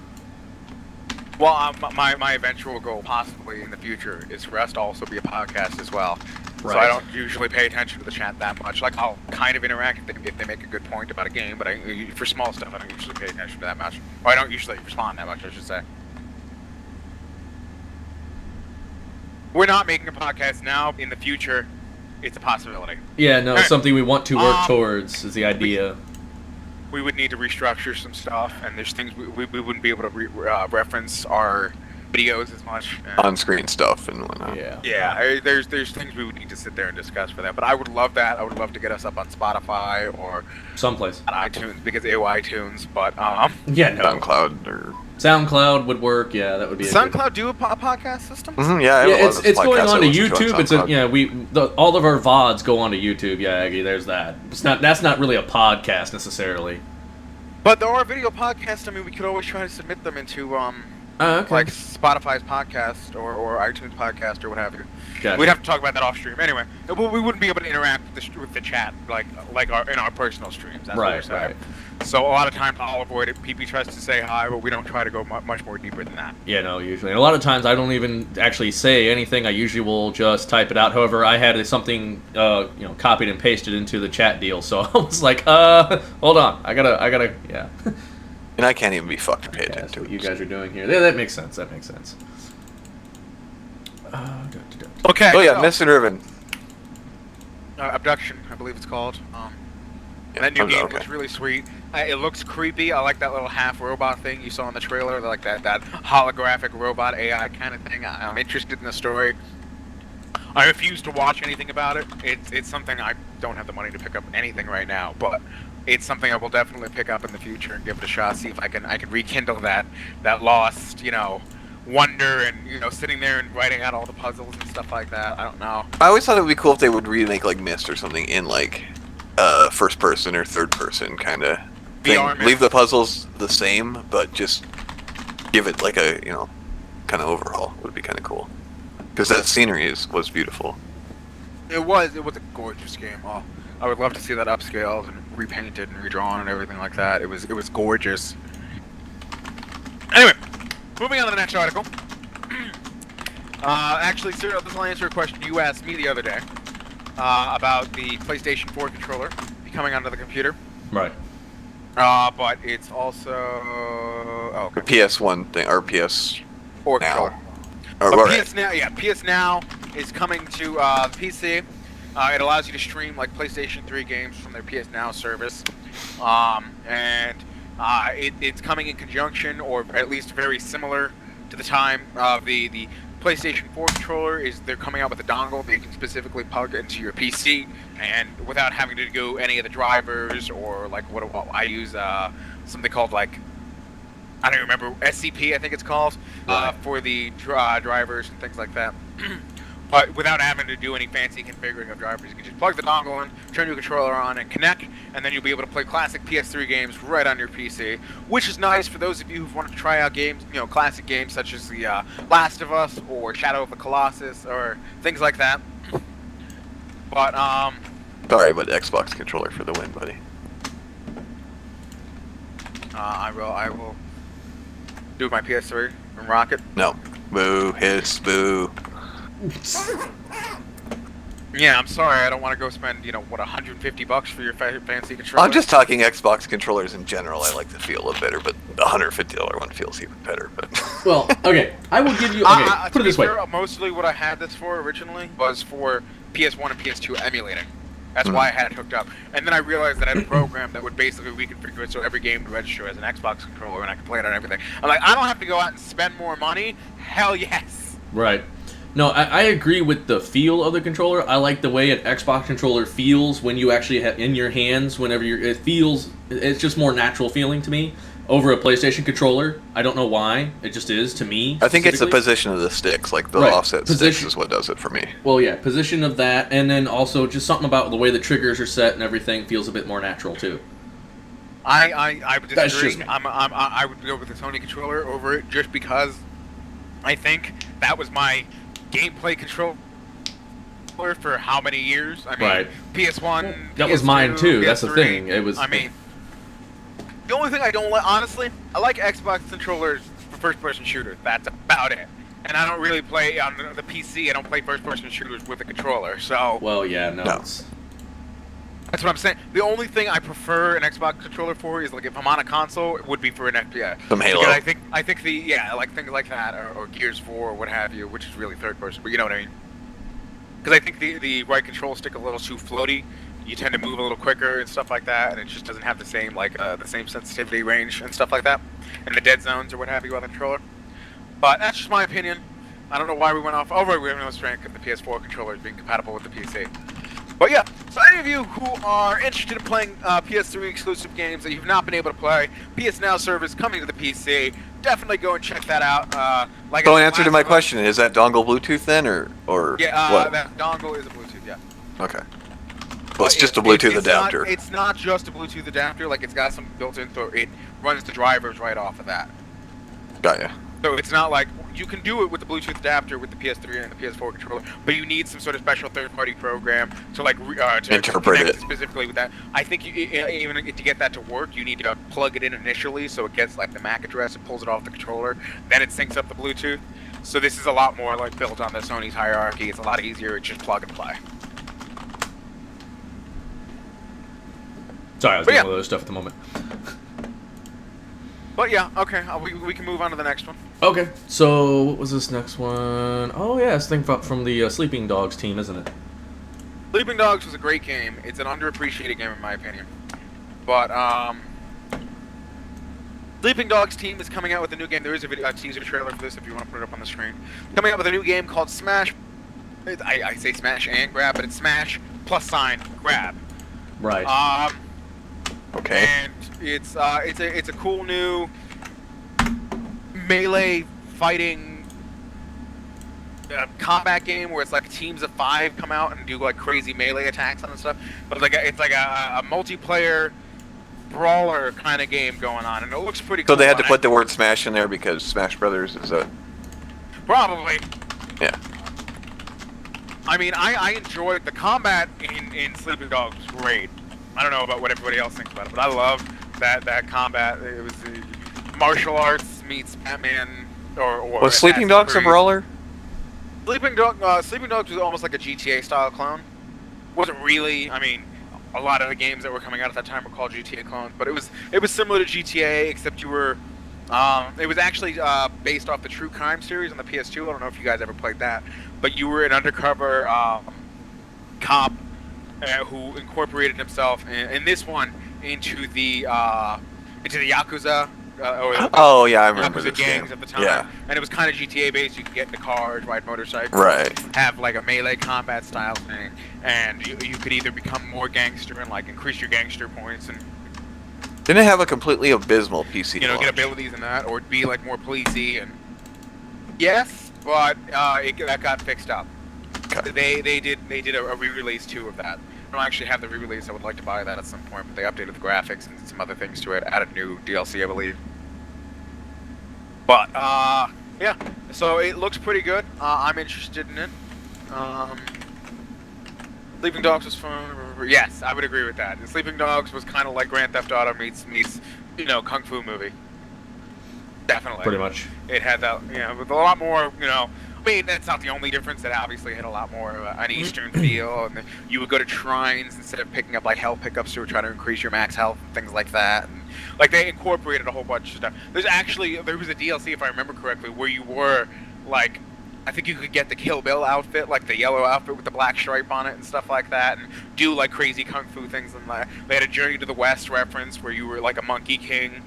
Well, my eventual goal, possibly in the future, is for us to also be a podcast as well. Right. So I don't usually pay attention to the chat that much. Like, I'll kind of interact if they make a good point about a game, but for small stuff, I don't usually pay attention to that much. Or I don't usually respond that much, I should say. We're not making a podcast now. In the future, it's a possibility. Yeah, no, Alright. something we want to work towards is the idea. We would need to restructure some stuff, and there's things we wouldn't be able to reference our videos as much. On-screen stuff and whatnot. Yeah. Yeah, there's things we would need to sit there and discuss for that. But I would love that. I would love to get us up on Spotify or Someplace. on iTunes, because iTunes. But Yeah, no. SoundCloud or SoundCloud would work. Yeah, that would be. does SoundCloud do a podcast system? yeah, I have a lot of it's going podcasts on I to listen YouTube. on SoundCloud. All of our VODs go onto YouTube. Yeah, Aggie, there's that. That's not really a podcast necessarily. But there are video podcasts. I mean, we could always try to submit them into Okay. like Spotify's podcast or iTunes podcast or what have you. Gotcha. We'd have to talk about that off stream anyway. We wouldn't be able to interact with the chat like in our personal streams. That's what we're saying. Right. So a lot of times I'll avoid it. PP tries to say hi, but we don't try to go much more deeper than that. Yeah, no, usually. And a lot of times I don't even actually say anything. I usually will just type it out. However, I had something, copied and pasted into the chat deal. So I was like, hold on. I gotta, yeah. And I can't even be fucked to pay That's attention what to you it. guys are doing here. Yeah, that makes sense. Okay. Oh yeah, so, Miss and Irvin. Abduction, I believe it's called. That new game looks really sweet. It looks creepy. I like that little half robot thing you saw in the trailer, like that holographic robot AI kind of thing. I'm interested in the story. I refuse to watch anything about it. It's something I don't have the money to pick up anything right now, but it's something I will definitely pick up in the future and give it a shot. See if I can rekindle that lost wonder and sitting there and writing out all the puzzles and stuff like that. I don't know. I always thought it would be cool if they would remake like Myst or something in like first person or third person kind of thing. VR Myst. Leave the puzzles the same, but just give it like a kind of overhaul. Would be kind of cool because that scenery was beautiful. It was a gorgeous game. Oh, I would love to see that upscaled and repainted and redrawn and everything like that. It was gorgeous. Anyway, moving on to the next article. Actually, Cyril, this will answer a question you asked me the other day about the PlayStation 4 controller coming onto the computer. Right. But it's also The PS1 thing or PS or Now. controller. Or But right. PS Now, PS Now is coming to the PC. It allows you to stream like PlayStation 3 games from their PS Now service, and it's coming in conjunction, or at least very similar to the time of the PlayStation 4 controller. They're coming out with a dongle that you can specifically plug into your PC, and without having to go any of the drivers or like what I use something called like, I don't remember, SCP I think it's called, Right. for the drivers and things like that. But without having to do any fancy configuring of drivers, you can just plug the dongle in, turn your controller on, and connect, and then you'll be able to play classic PS3 games right on your PC, which is nice for those of you who want to try out games, classic games such as the Last of Us or Shadow of the Colossus or things like that. But Sorry, but Xbox controller for the win, buddy. I will do my PS3 and rock it. No. Boo, hiss, boo. Yeah, I'm sorry. I don't want to go spend, $150 for your fancy controller. I'm just talking Xbox controllers in general. I like the feel a bit better, but the $150 one feels even better. But Well, okay, I will give you. Okay, put it this way. Mostly what I had this for originally was for PS1 and PS2 emulating. That's why I had it hooked up. And then I realized that I had a program that would basically reconfigure it so every game would register as an Xbox controller and I could play it on everything. I'm like, I don't have to go out and spend more money? Hell yes! Right. No, I agree with the feel of the controller. I like the way an Xbox controller feels when you actually have in your hands. Whenever it feels, it's just more natural feeling to me over a PlayStation controller. I don't know why. It just is to me. I think it's the position of the sticks, like the offset sticks, is what does it for me. Well, yeah, position of that, and then also just something about the way the triggers are set and everything feels a bit more natural too. I would disagree. That's just me. I would go with the Sony controller over it just because I think that was my gameplay controller for how many years? I mean, PS1. That PS2, was mine too. PS3. That's the thing. It was. I mean, the only thing I don't like, honestly, I like Xbox controllers for first-person shooters. That's about it. And I don't really play on the PC. I don't play first-person shooters with a controller. So. Well, yeah, no. That's what I'm saying. The only thing I prefer an Xbox controller for is like if I'm on a console, it would be for an FPS. Some Halo. Because I think like things like that, or Gears 4 or what have you, which is really third person, but you know what I mean. Because I think the right control stick a little too floaty. You tend to move a little quicker and stuff like that, and it just doesn't have the same the same sensitivity range and stuff like that, and the dead zones or what have you on the controller. But that's just my opinion. I don't know why we went off. Oh, right, we went off strength of the PS4 controllers being compatible with the PC. But yeah, so any of you who are interested in playing PS3 exclusive games that you've not been able to play, PS Now service coming to the PC, definitely go and check that out. So in answer to my question, is that dongle Bluetooth then, or yeah, what? That dongle is a Bluetooth, yeah. Okay. Well, it's just a Bluetooth adapter. It's not just a Bluetooth adapter, like it's got some built-in, so it runs the drivers right off of that. Got ya. So it's not like you can do it with the Bluetooth adapter with the PS3 and the PS4 controller, but you need some sort of special third-party program to to interpret connect it specifically with that. I think even to get that to work, you need to plug it in initially, so it gets like the MAC address and pulls it off the controller. Then it syncs up the Bluetooth. So this is a lot more like built on the Sony's hierarchy. It's a lot easier. It's just plug and play. Sorry, I was doing all those stuff at the moment. But yeah, okay, we can move on to the next one. Okay, so what was this next one? Oh yeah, it's thing from the Sleeping Dogs team, isn't it? Sleeping Dogs was a great game. It's an underappreciated game in my opinion. But Sleeping Dogs team is coming out with a new game. There is a teaser trailer for this if you want to put it up on the screen. Coming out with a new game called Smash. I say Smash and Grab, but it's Smash + Grab. Right. Okay. And it's a cool new melee fighting combat game where it's like teams of 5 come out and do like crazy melee attacks on and stuff. But it's like a multiplayer brawler kind of game going on, and it looks pretty cool. So they had to put the word Smash in there because Smash Brothers is a... Probably. Yeah. I mean, I enjoyed the combat in Sleeping Dogs was great. I don't know about what everybody else thinks about it, but I love that combat. It was martial arts meets Batman or was Sleeping Dogs a brawler? Sleeping Dogs was almost like a GTA style clone. Wasn't really. I mean, a lot of the games that were coming out at that time were called GTA clones, but it was similar to GTA, except you were. It was actually based off the True Crime series on the PS2. I don't know if you guys ever played that, but you were an undercover cop who incorporated himself in this one into the Yakuza. Oh yeah, I remember Yakuza this gangs game. at the time. Yeah. And it was kind of GTA based. You could get into cars, ride motorcycles, Right. have like a melee combat style thing, and you could either become more gangster and like increase your gangster points and Didn't it have a completely abysmal PC launch? get abilities in that, or be like more policey and yes, but that got fixed up. Okay. They did a re-release too of that. I don't actually have the re-release. I would like to buy that at some point, but they updated the graphics and some other things to it. Added new DLC, I believe. But yeah, so it looks pretty good. I'm interested in it. Sleeping Dogs was fun. Yes, I would agree with that. Sleeping Dogs was kind of like Grand Theft Auto meets Kung Fu movie. Definitely. Pretty much. It had that, with a lot more, I mean, that's not the only difference. That obviously had a lot more of an Eastern feel, and you would go to shrines instead of picking up like health pickups to try to increase your max health and things like that. And, like they incorporated a whole bunch of stuff. There was a DLC, if I remember correctly, where you were like, I think you could get the Kill Bill outfit, like the yellow outfit with the black stripe on it and stuff like that, and do like crazy kung fu things. And they had a Journey to the West reference where you were like a Monkey King,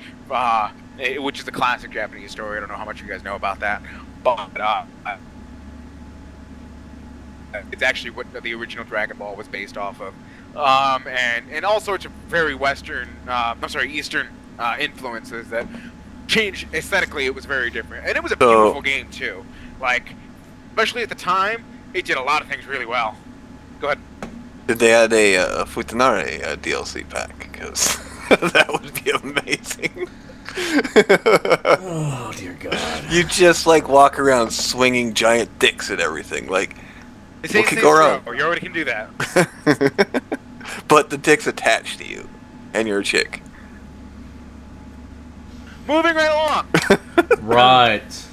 which is a classic Japanese story. I don't know how much you guys know about that, but it's actually what the original Dragon Ball was based off of, and all sorts of very Eastern influences that changed aesthetically. It was very different, and it was a beautiful game too. Like, especially at the time, it did a lot of things really well. Go ahead. Did they add a Futanare DLC pack? Because that would be amazing. Oh dear God! You just like walk around swinging giant dicks at everything. Like, what could go wrong? You already can do that. But the dick's attached to you, and you're a chick. Moving right along. Right.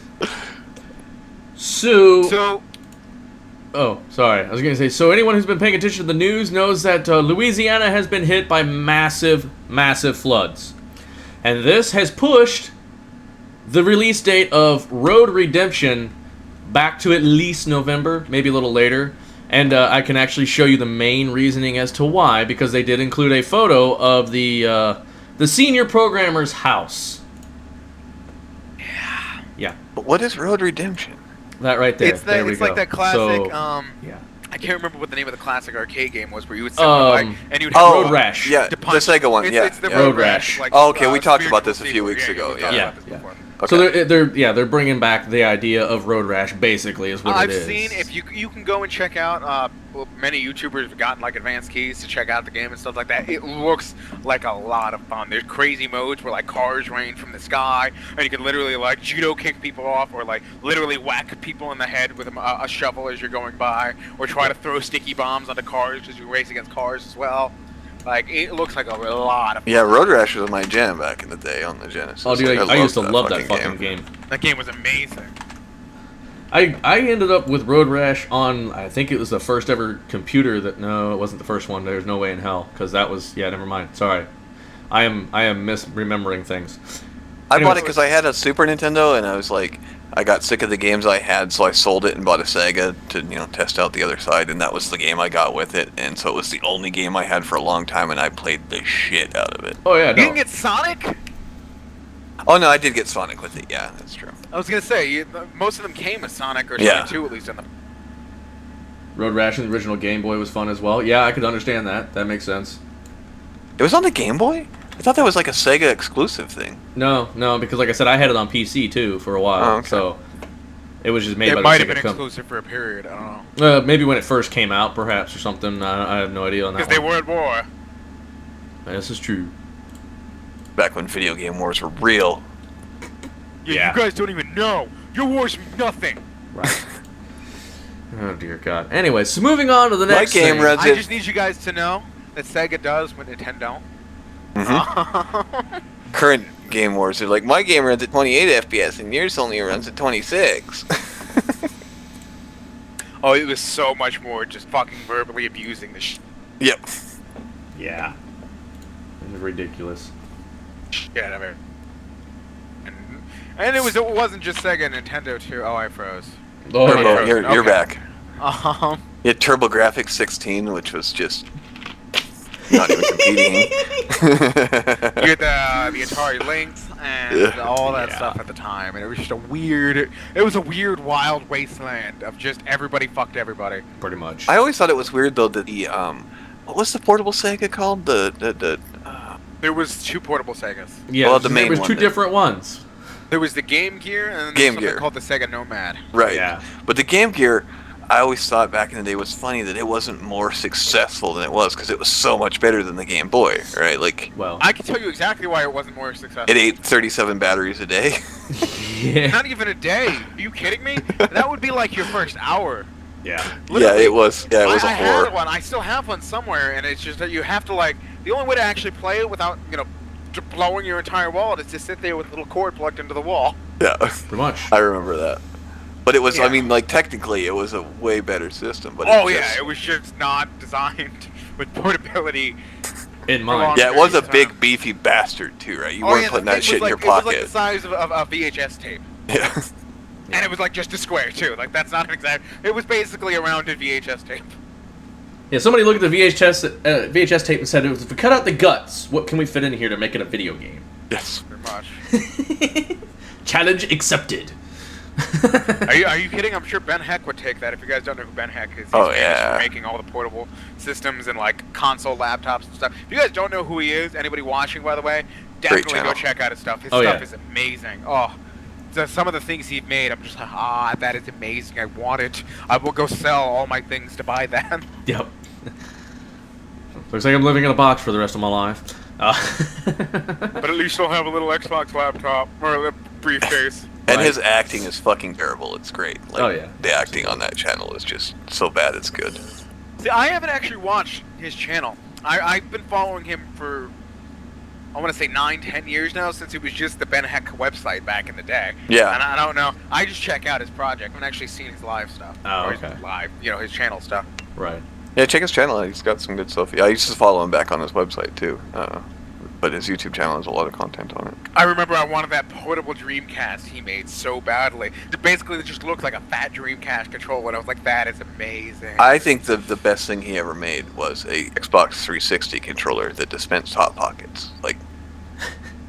So. Oh, sorry. I was going to say, so anyone who's been paying attention to the news knows that Louisiana has been hit by massive, massive floods. And this has pushed the release date of Road Redemption back to at least November, maybe a little later. And I can actually show you the main reasoning as to why, because they did include a photo of the senior programmer's house. Yeah. But what is Road Redemption? That right there. It's like that classic. Yeah. I can't remember what the name of the classic arcade game was, where you would sit on the bike and you'd have Road Rash. Yeah, the Sega one. It's the Road Rash. Like, okay, we talked about this a few weeks ago. Yeah. Okay. So they're bringing back the idea of Road Rash. Basically, is what it is. I've seen, if you can go and check out. Many YouTubers have gotten like advanced keys to check out the game and stuff like that. It looks like a lot of fun. There's crazy modes where like cars rain from the sky, and you can literally like judo kick people off, or like literally whack people in the head with a shovel as you're going by, or try to throw sticky bombs onto cars as you race against cars as well. Like, it looks like a lot of fun. Yeah, Road Rash was my jam back in the day on the Genesis. Oh, dude, I used to love that fucking game. That game was amazing. I ended up with Road Rash on, I think it was the first ever computer that, no, it wasn't the first one. There's no way in hell, because that was, yeah, never mind. Sorry. I am misremembering things. I bought it because I had a Super Nintendo, and I was like, I got sick of the games I had, so I sold it and bought a Sega to, test out the other side, and that was the game I got with it, and so it was the only game I had for a long time, and I played the shit out of it. Oh, yeah, You didn't get Sonic? Oh, no, I did get Sonic with it, yeah, that's true. I was going to say, most of them came with Sonic or Sonic 2, at least in them. Road Rash and the original Game Boy was fun as well. Yeah, I could understand that. That makes sense. It was on the Game Boy? I thought that was like a Sega exclusive thing. No, because like I said, I had it on PC too for a while. Oh, okay. So it was just made by the Sega. It might have been exclusive for a period, I don't know. Maybe when it first came out, perhaps, or something. I have no idea on that. Because they were at war. This is true. Back when video game wars were real. Yeah, you guys don't even know. Your wars mean nothing. Right. Oh, dear God. Anyway, so moving on to the next game thing. I just need you guys to know that Sega does what Nintendo don't. Mm-hmm. Current Game Wars are like, my game runs at 28 FPS and yours only runs at 26. Oh, it was so much more just fucking verbally abusing the Yep. Yeah. It was ridiculous. shit out of it. And it wasn't just Sega and Nintendo too. Oh, I froze. Oh, Turbo, yeah. you're back. Um, You had TurboGrafx 16, which was just not even competing. You had the Atari Lynx and all that stuff at the time, and it was just it was a weird, wild wasteland of just everybody fucked everybody. Pretty much. I always thought it was weird though that the what was the portable Sega called? There was two portable Segas. Yeah, well, the main there was one two then. different ones. There was the Game Gear, and then there was Game something Gear. called the Sega Nomad. Right. Yeah. But the Game Gear, I always thought back in the day was funny that it wasn't more successful than it was because it was so much better than the Game Boy, right? Like, Well, I can tell you exactly why it wasn't more successful. it ate 37 batteries a day. yeah. Not even a day. Are you kidding me? That would be like your first hour. Yeah. Yeah, it was. Yeah, it was I a horror. had one. I still have one somewhere, and it's just that you have to like. The only way to actually play it without blowing your entire wallet is to sit there with a little cord plugged into the wall. Yeah, Pretty much. I remember that. But it was, Yeah. I mean, like, technically, it was a way better system. But it was just not designed with portability In mind. Yeah, it was a time. big, beefy bastard, too, right? You weren't putting that shit in your It was like pocket. the size of a VHS tape. Yeah. And it was like just a square, too. Like, that's not an exact... It was basically a rounded VHS tape. Yeah, somebody looked at the VHS tape and said, if we cut out the guts, what can we fit in here to make it a video game? Yes. Pretty much. Challenge accepted. Are you kidding? I'm sure Ben Heck would take that. If you guys don't know who Ben Heck is, he's Oh, famous yeah. for making all the portable systems and like console laptops and stuff. If you guys don't know who he is, anybody watching, by the way, definitely go channel. check out his stuff. His Oh, stuff yeah. is amazing. Oh, so some of the things he's made, I'm just like, that is amazing. I want it. I will go sell all my things to buy that. Yep. Looks like I'm living in a box for the rest of my life. But at least I'll have a little Xbox laptop or a little briefcase. And Right. his acting is fucking terrible. It's great. Like, Oh, yeah. The acting on that channel is just so bad it's good. See, I haven't actually watched his channel. I've been following him for, I want to say 9-10 years now, since it was just the Ben Heck website back in the day. Yeah. And I don't know. I just check out his project. I haven't actually seen his live stuff. Oh, Or okay. his live, his channel stuff. Right. Yeah, check his channel. He's got some good stuff. I used to follow him back on his website, too. But his YouTube channel has a lot of content on it. I remember I wanted that portable Dreamcast he made so badly. Basically, it just looked like a fat Dreamcast controller, and I was like, that is amazing. I think the best thing he ever made was a Xbox 360 controller that dispensed Hot Pockets. Like,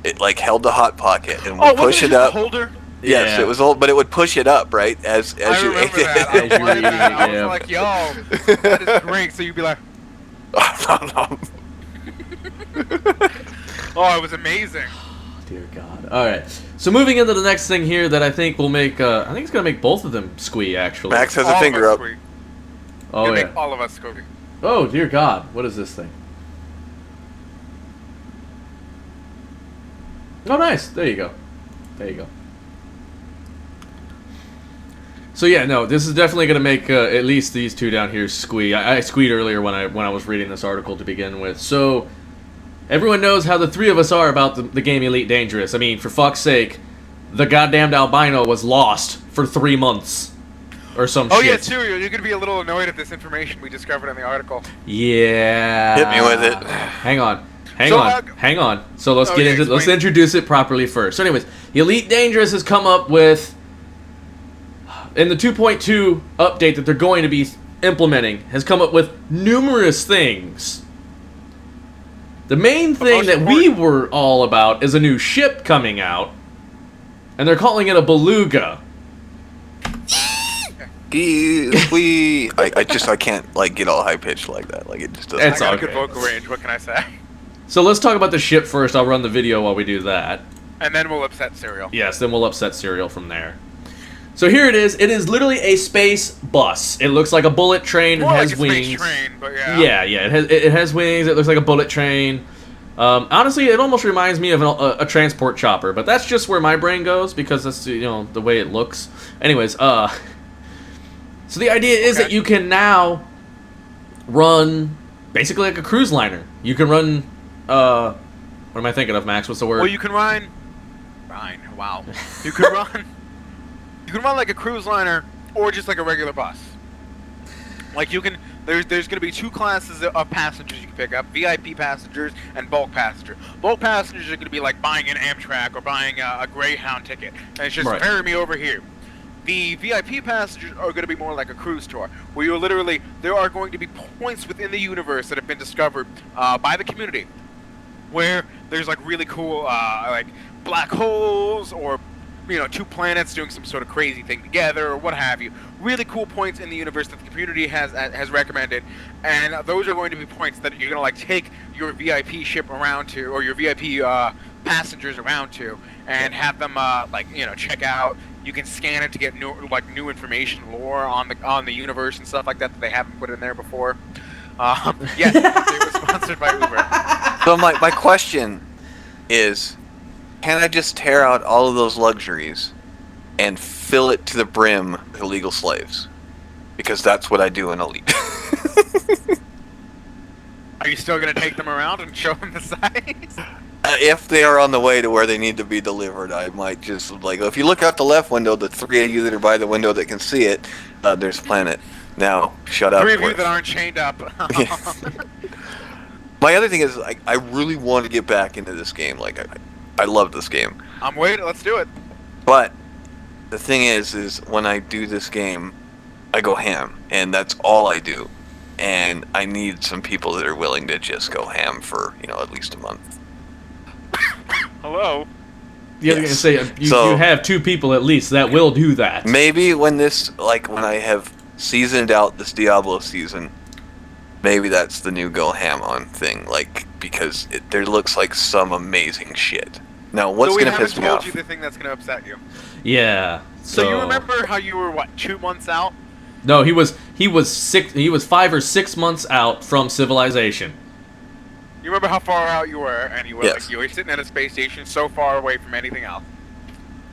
it like held the Hot Pocket and would push it up. holder? Yes, Yeah. it was old, but it would push it up, right? As I you remember ate that. As you I were wanted that. I eating it, was like, yo, that is great. So you'd be like, oh, it was amazing. Dear God. All right. So moving into the next thing here that I think will make, I think it's going to make both of them squee, actually. Max has All a of finger us up. squeak. Oh, It'd yeah. make all of us squeak. Oh, dear God. What is this thing? Oh, nice. There you go. There you go. So yeah, no, this is definitely going to make at least these two down here squee. I squeed earlier when I was reading this article to begin with. So everyone knows how the three of us are about the game Elite Dangerous. I mean, for fuck's sake, the goddamned albino was lost for 3 months or some Oh shit. yeah, Serial, you're gonna be a little annoyed at this information we discovered in the article. Yeah. Hit me with it. Hang on. So, Hang on. So let's okay, get into let's explain. introduce it properly first. So anyways, Elite Dangerous has come up with in the 2.2 update that they're going to be implementing has come up with numerous things. The main thing most that we were all about is a new ship coming out, and they're calling it a beluga. I can't like get all high pitched like that. Like it just doesn't. It's I got okay. a good vocal range. What can I say? So let's talk about the ship first. I'll run the video while we do that. And then we'll upset Serial. Yes, then we'll upset Serial from there. So here it is. It is literally a space bus. It looks like a bullet train. It More has like a wings. space train, but yeah. Yeah. It has wings. It looks like a bullet train. Honestly, it almost reminds me of a transport chopper, but that's just where my brain goes because that's the way it looks. Anyways, so the idea is that you can now run basically like a cruise liner. You can run. What am I thinking of, Max? What's the word? Well, you can run. Wow. You can run. You can run like a cruise liner, or just like a regular bus. Like you can. There's going to be two classes of passengers you can pick up: VIP passengers and bulk passengers. Bulk passengers are going to be like buying an Amtrak or buying a Greyhound ticket, and it's just Right. ferry me over here. The VIP passengers are going to be more like a cruise tour, where you're literally there are going to be points within the universe that have been discovered by the community, where there's like really cool like black holes or two planets doing some sort of crazy thing together or what have you. Really cool points in the universe that the community has recommended, and those are going to be points that you're gonna like take your VIP ship around to, or your VIP passengers around to, and have them check out. You can scan it to get new information, lore on the universe and stuff like that they haven't put in there before. Yes, it was sponsored by Uber. So my question is, can I just tear out all of those luxuries and fill it to the brim with illegal slaves? Because that's what I do in Elite. Are you still gonna take them around and show them the size? If they are on the way to where they need to be delivered, I might just, like, if you look out the left window, the three of you that are by the window that can see it, there's Planet. Now, shut up. Three of you that aren't chained up. My other thing is, I really want to get back into this game. Like, I love this game. I'm waiting. Let's do it. But the thing is when I do this game, I go ham, and that's all I do. And I need some people that are willing to just go ham for, at least a month. Hello. Yeah, I was gonna say you have two people at least that will do that. Maybe when I have seasoned out this Diablo season, maybe that's the new go ham on thing. Like, because there looks like some amazing shit. Now, what's gonna piss me off? So we haven't told you the thing that's gonna upset you. Yeah. So you remember how you were 2 months out? No, he was 5 or 6 months out from civilization. You remember how far out you were, and you were Yes. you were sitting at a space station so far away from anything else.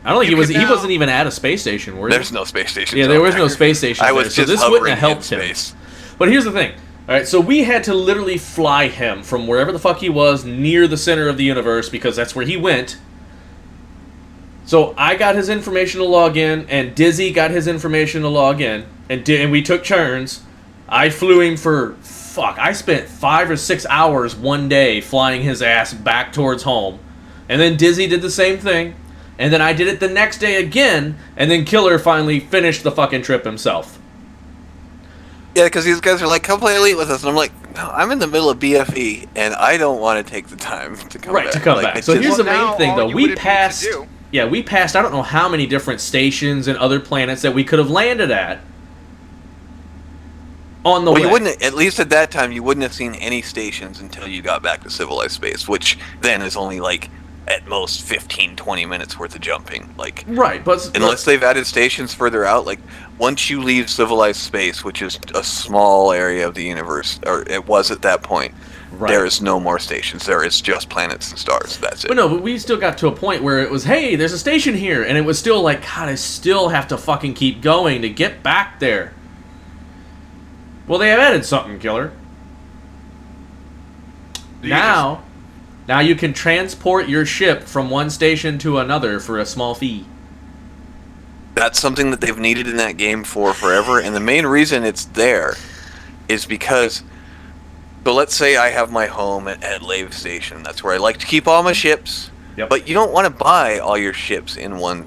I don't think You he could now- wasn't even at a space station, were you? There's no space station. Yeah, there was no space station. I was so just this wouldn't have hovering helped in him. space. But here's the thing. All right, so we had to literally fly him from wherever the fuck he was near the center of the universe because that's where he went. So I got his information to log in, and Dizzy got his information to log in, and we took turns. I flew him for I spent 5 or 6 hours one day flying his ass back towards home, and then Dizzy did the same thing, and then I did it the next day again, and then Killer finally finished the fucking trip himself. Yeah, because these guys are like, come play Elite with us, and I'm like, no, I'm in the middle of BFE, and I don't want to take the time to come back. Right, to come Like, back. So here's the main thing, though. We passed. Do, Yeah, we passed. I don't know how many different stations and other planets that we could have landed at. On the way. you wouldn't, at least at that time, you wouldn't have seen any stations until you got back to civilized space, which then is only like at most 15, 20 minutes worth of jumping. Like, Right, but unless they've added stations further out, like once you leave civilized space, which is a small area of the universe, or it was at that point, Right. there is no more stations. There is just planets and stars. That's it. But no, but we still got to a point where it was, hey, there's a station here, and it was still like, God, I still have to fucking keep going to get back there. Well, they have added something, Killer. Now you can transport your ship from one station to another for a small fee. That's something that they've needed in that game for forever, and the main reason it's there is because, so let's say I have my home at Lave Station. That's where I like to keep all my ships. Yep. But you don't want to buy all your ships in one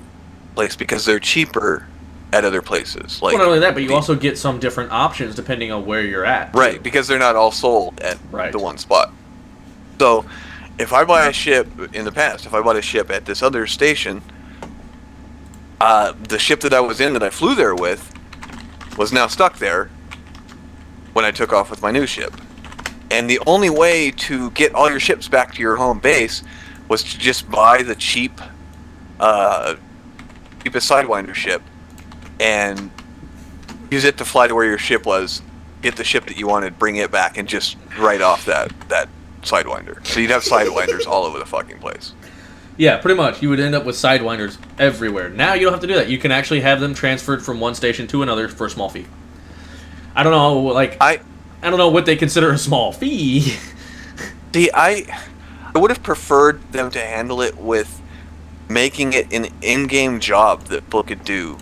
place because they're cheaper at other places. Like, Well, not only that, but you also get some different options depending on where you're at. right, because they're not all sold at Right. the one spot. So, if I buy a ship in the past, if I bought a ship at this other station, the ship that I was in that I flew there with was now stuck there when I took off with my new ship. And the only way to get all your ships back to your home base was to just buy the cheapest Sidewinder ship and use it to fly to where your ship was, get the ship that you wanted, bring it back, and just write off that Sidewinder. So you'd have Sidewinders all over the fucking place. Yeah, pretty much. You would end up with Sidewinders everywhere. Now you don't have to do that. You can actually have them transferred from one station to another for a small fee. I don't know, like... I don't know what they consider a small fee. See, I would have preferred them to handle it with making it an in-game job that people could do,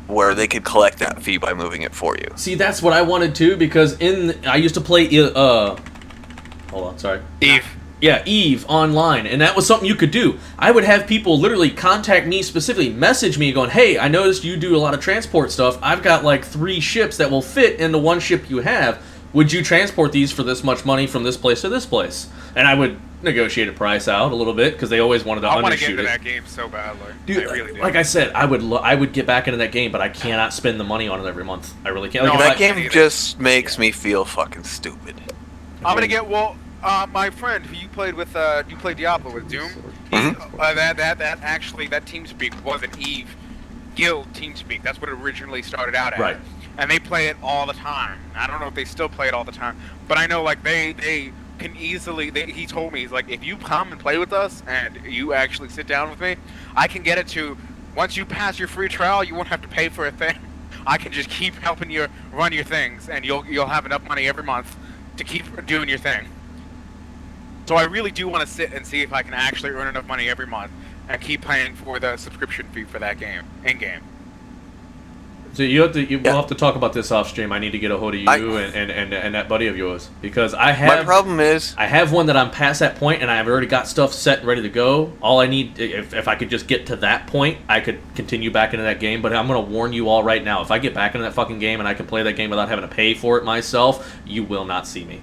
where they could collect that fee by moving it for you. See, that's what I wanted too, because I used to play, hold on, sorry. Eve. Yeah, Eve online, and that was something you could do. I would have people literally contact me specifically, message me going, hey, I noticed you do a lot of transport stuff. I've got like 3 ships that will fit into one ship you have. Would you transport these for this much money from this place to this place? And I would negotiate a price out a little bit, because they always wanted to undershoot it. I want to get into that game so badly. Dude, I really do. like I said, I would get back into that game, but I cannot spend the money on it every month. I really can't. No, Like, That if game just makes me feel fucking stupid. I'm gonna get my friend who you played with. You played Diablo with Doom. That TeamSpeak was an Eve guild TeamSpeak. That's what it originally started out as. Right. And they play it all the time. I don't know if they still play it all the time, but I know like they can easily. He told me, he's like, if you come and play with us and you actually sit down with me, I can get it to, once you pass your free trial, you won't have to pay for a thing. I can just keep helping you run your things, and you'll have enough money every month to keep doing your thing. So I really do want to sit and see if I can actually earn enough money every month and keep paying for the subscription fee for that game, in-game. So we'll have to talk about this off stream. I need to get a hold of you and that buddy of yours, because I have. My problem is I have one that I'm past that point, and I've already got stuff set and ready to go. All I need, if I could just get to that point, I could continue back into that game. But I'm gonna warn you all right now: if I get back into that fucking game and I can play that game without having to pay for it myself, you will not see me.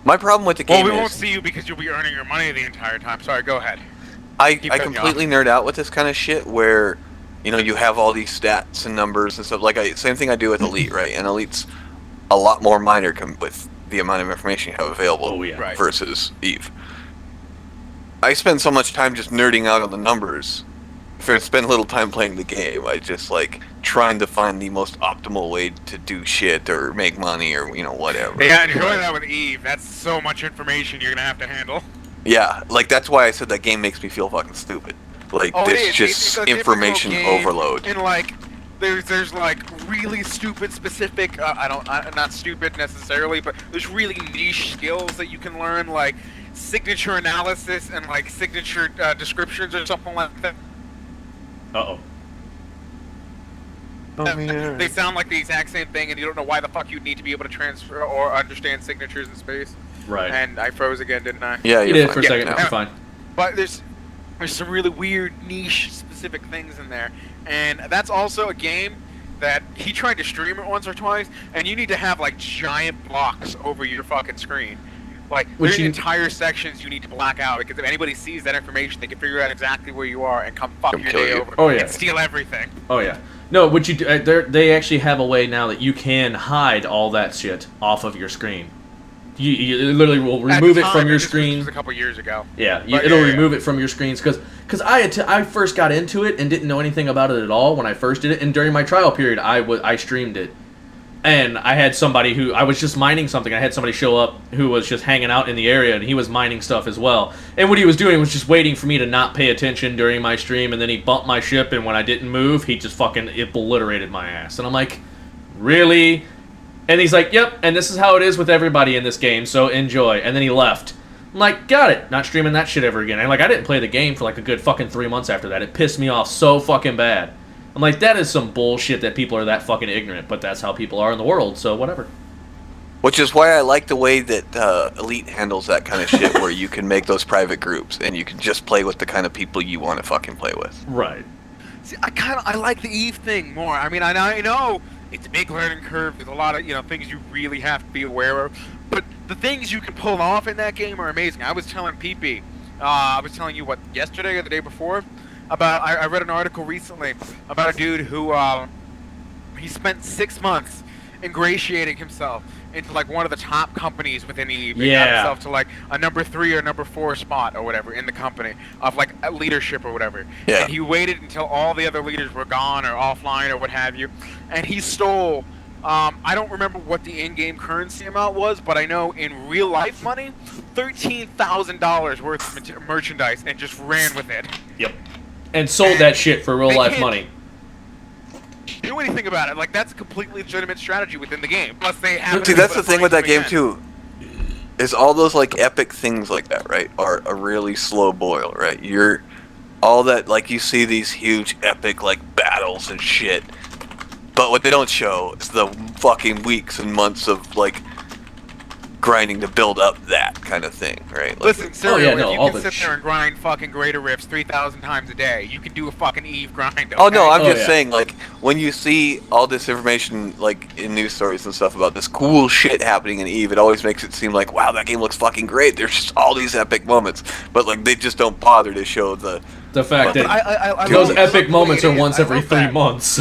my problem with the game Well, we is won't see you because you'll be earning your money the entire time. Sorry, go ahead. I Keep cutting you completely nerd out with this kind of shit where, you know, you have all these stats and numbers and stuff. Like, same thing I do with Elite, right? And Elite's a lot more minor with the amount of information you have available Right. versus Eve. I spend so much time just nerding out on the numbers. If I spend little time playing the game, I just, like, trying to find the most optimal way to do shit or make money or, you know, whatever. Yeah, and you're doing that with Eve. That's so much information you're gonna have to handle. Yeah, like, that's why I said that game makes me feel fucking stupid. Like, It's just a difficult information game, overload. And like, there's like really stupid specific. Not stupid necessarily, but there's really niche skills that you can learn, like signature analysis and like signature descriptions or something like that. Uh-oh. They sound like the exact same thing, and you don't know why the fuck you'd need to be able to transfer or understand signatures in space. Right. And I froze again, didn't I? Yeah, You you're did fine. for a second. now. You're fine. But there's some really weird niche specific things in there, and that's also a game that he tried to stream it once or twice, and you need to have like giant blocks over your fucking screen. Like there's entire sections you need to black out, because if anybody sees that information, they can figure out exactly where you are and come fuck Come your kill day you. over Oh, yeah. and steal everything. Oh yeah. No, what you do? They actually have a way now that you can hide all that shit off of your screen. You literally will remove it from your screen. This was a couple years ago. Yeah, But it'll yeah. remove it from your screens, because I first got into it and didn't know anything about it at all when I first did it, and during my trial period I streamed it, and I had somebody who I was just mining something. I had somebody show up who was just hanging out in the area, and he was mining stuff as well. And what he was doing was just waiting for me to not pay attention during my stream, and then he bumped my ship, and when I didn't move, he just fucking obliterated my ass. And I'm like, really? And he's like, yep, and this is how it is with everybody in this game, so enjoy. And then he left. I'm like, got it. Not streaming that shit ever again. And like, I didn't play the game for like a good fucking 3 months after that. It pissed me off so fucking bad. I'm like, that is some bullshit that people are that fucking ignorant, but that's how people are in the world, so whatever. Which is why I like the way that Elite handles that kind of shit, where you can make those private groups and you can just play with the kind of people you want to fucking play with. Right. See, I like the Eve thing more. I mean, I know it's a big learning curve. There's a lot of things you really have to be aware of, but the things you can pull off in that game are amazing. I was telling PP, I was telling you yesterday or the day before about. I read an article recently about a dude who he spent 6 months ingratiating himself into like one of the top companies within Eve. He got himself to like a number 3 or number 4 spot or whatever in the company of like leadership or whatever. Yeah. And he waited until all the other leaders were gone or offline or what have you, and he stole. I don't remember what the in-game currency amount was, but I know in real life money, $13,000 worth of merchandise, and just ran with it. Yep. And sold that shit for real life money. Do anything about it. Like, that's a completely legitimate strategy within the game. Plus, they have. See, that's the thing with that game too. Is all those like epic things like that, right? Are a really slow boil, right? You're all that, like, you see these huge epic like battles and shit, but what they don't show is the fucking weeks and months of like grinding to build up that kind of thing, right? Like, Listen, Serial, if all you can the sit there and grind fucking greater riffs 3,000 times a day, you can do a fucking Eve grind. Okay? Oh no, I'm just yeah. saying, like, when you see all this information, like, in news stories and stuff about this cool shit happening in Eve, it always makes it seem like, wow, that game looks fucking great. There's just all these epic moments, but like, they just don't bother to show the fact that I those love epic the way moments it are is. once I every love 3 that. months.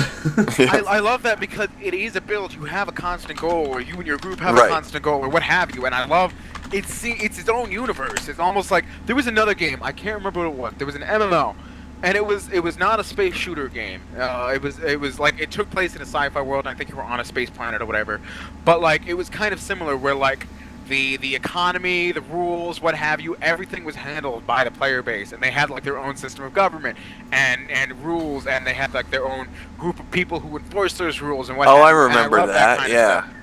I love that because it is a build. You have a constant goal, or you and your group have Right. a constant goal, or what have you. And I love it's its own universe. It's almost like there was another game. I can't remember what it was. There was an MMO, and it was not a space shooter game. It was like it took place in a sci-fi world. And I think you were on a space planet or whatever. But like it was kind of similar, where like the economy, the rules, what have you, everything was handled by the player base, and they had like their own system of government and rules, and they had like their own group of people who enforce those rules and what. Oh, have I you. And remember love that, kind of yeah. stuff.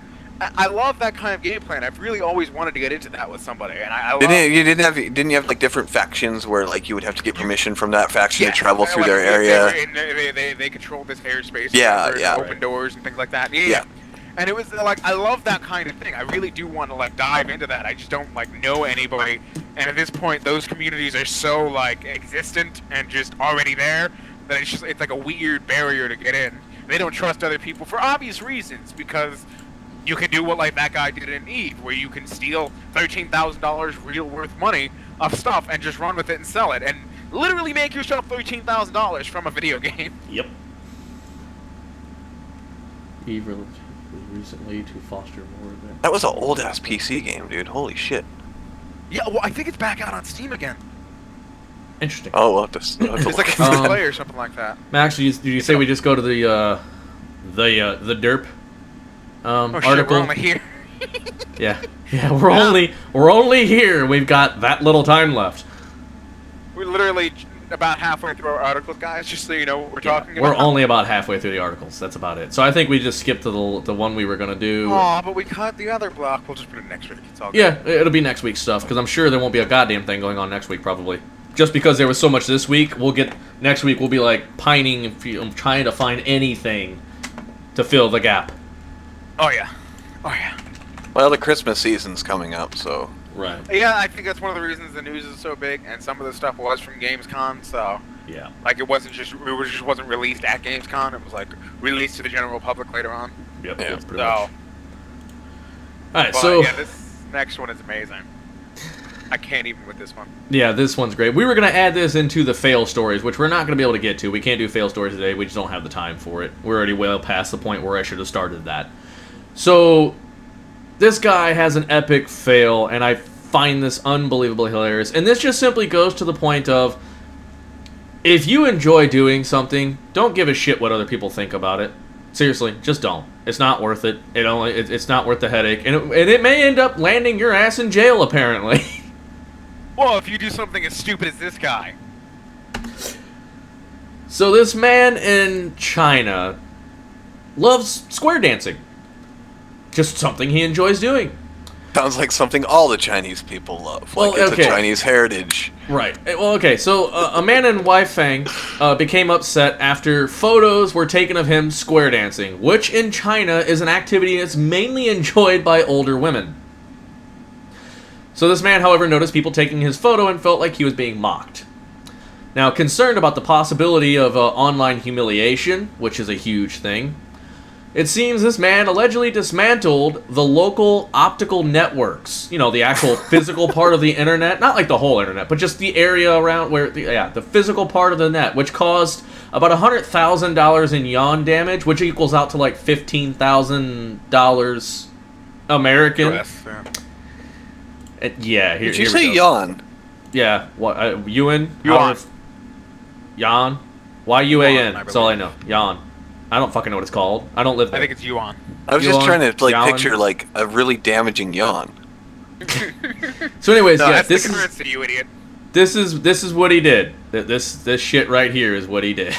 I love that kind of gameplay, and I've really always wanted to get into that with somebody. And I love... Didn't you have like different factions where like you would have to get permission from that faction to travel through their area? They control this airspace. Yeah. Open doors and things like that. Yeah. And it was like, I love that kind of thing. I really do want to like dive into that. I just don't like know anybody. And at this point, those communities are so like existent and just already there that it's like a weird barrier to get in. They don't trust other people for obvious reasons, because you can do what like that guy did in Eve, where you can steal $13,000 real worth money of stuff and just run with it and sell it, and literally make yourself $13,000 from a video game. Yep. Eve was recently to foster more of that. That was an old ass PC game, dude. Holy shit. Yeah, well, I think it's back out on Steam again. Interesting. Oh, we'll have to It's like a free play or something like that. Max, did you say we just go to the derp article? Shit, we're only here. Yeah, we're only here. We've got that little time left. We're literally about halfway through our articles, guys. Just so you know what we're talking about. We're only about halfway through the articles. That's about it. So I think we just skipped to the one we were gonna do. Aw, but we cut the other block. We'll just put it next week. It's all good. Yeah, it'll be next week's stuff, because I'm sure there won't be a goddamn thing going on next week, probably. Just because there was so much this week, next week we'll be like pining, trying to find anything to fill the gap. Oh yeah. Well, the Christmas season's coming up, so... Right. Yeah, I think that's one of the reasons the news is so big, and some of the stuff was from Gamescom, so... Yeah. Like, it just wasn't released at Gamescom, it was, like, released to the general public later on. Yep, Yeah. pretty much. Alright, But, so... yeah, this next one is amazing. I can't even with this one. Yeah, this one's great. We were going to add this into the fail stories, which we're not going to be able to get to. We can't do fail stories today. We just don't have the time for it. We're already well past the point where I should have started that. So, this guy has an epic fail, and I find this unbelievably hilarious. And this just simply goes to the point of, if you enjoy doing something, don't give a shit what other people think about it. Seriously, just don't. It's not worth it. It's not worth the headache. And it may end up landing your ass in jail, apparently. Well, if you do something as stupid as this guy. So this man in China loves square dancing. Just something he enjoys doing. Sounds like something all the Chinese people love. Well, like, it's okay. a Chinese heritage. Right. Well, okay, so a man in Weifang became upset after photos were taken of him square dancing, which in China is an activity that's mainly enjoyed by older women. So this man, however, noticed people taking his photo and felt like he was being mocked. Now, concerned about the possibility of online humiliation, which is a huge thing, it seems this man allegedly dismantled the local optical networks. You know, the actual physical part of the internet. Not like the whole internet, but just the area around where, the physical part of the net, which caused about $100,000 in yuan damage, which equals out to like $15,000 American. Yes, yeah. Yeah, Did you say yawn? Yeah, what? Yuan? Yuan. Yuan? Y-U-A-N. Yuan, That's all I know. Yuan. I don't fucking know what it's called. I don't live there. I think it's Yuan. I was just Yawn, trying to like yawn. picture like a really damaging yawn. So anyways, No, yeah, that's this the is currency, you idiot. this is what he did. This shit right here is what he did.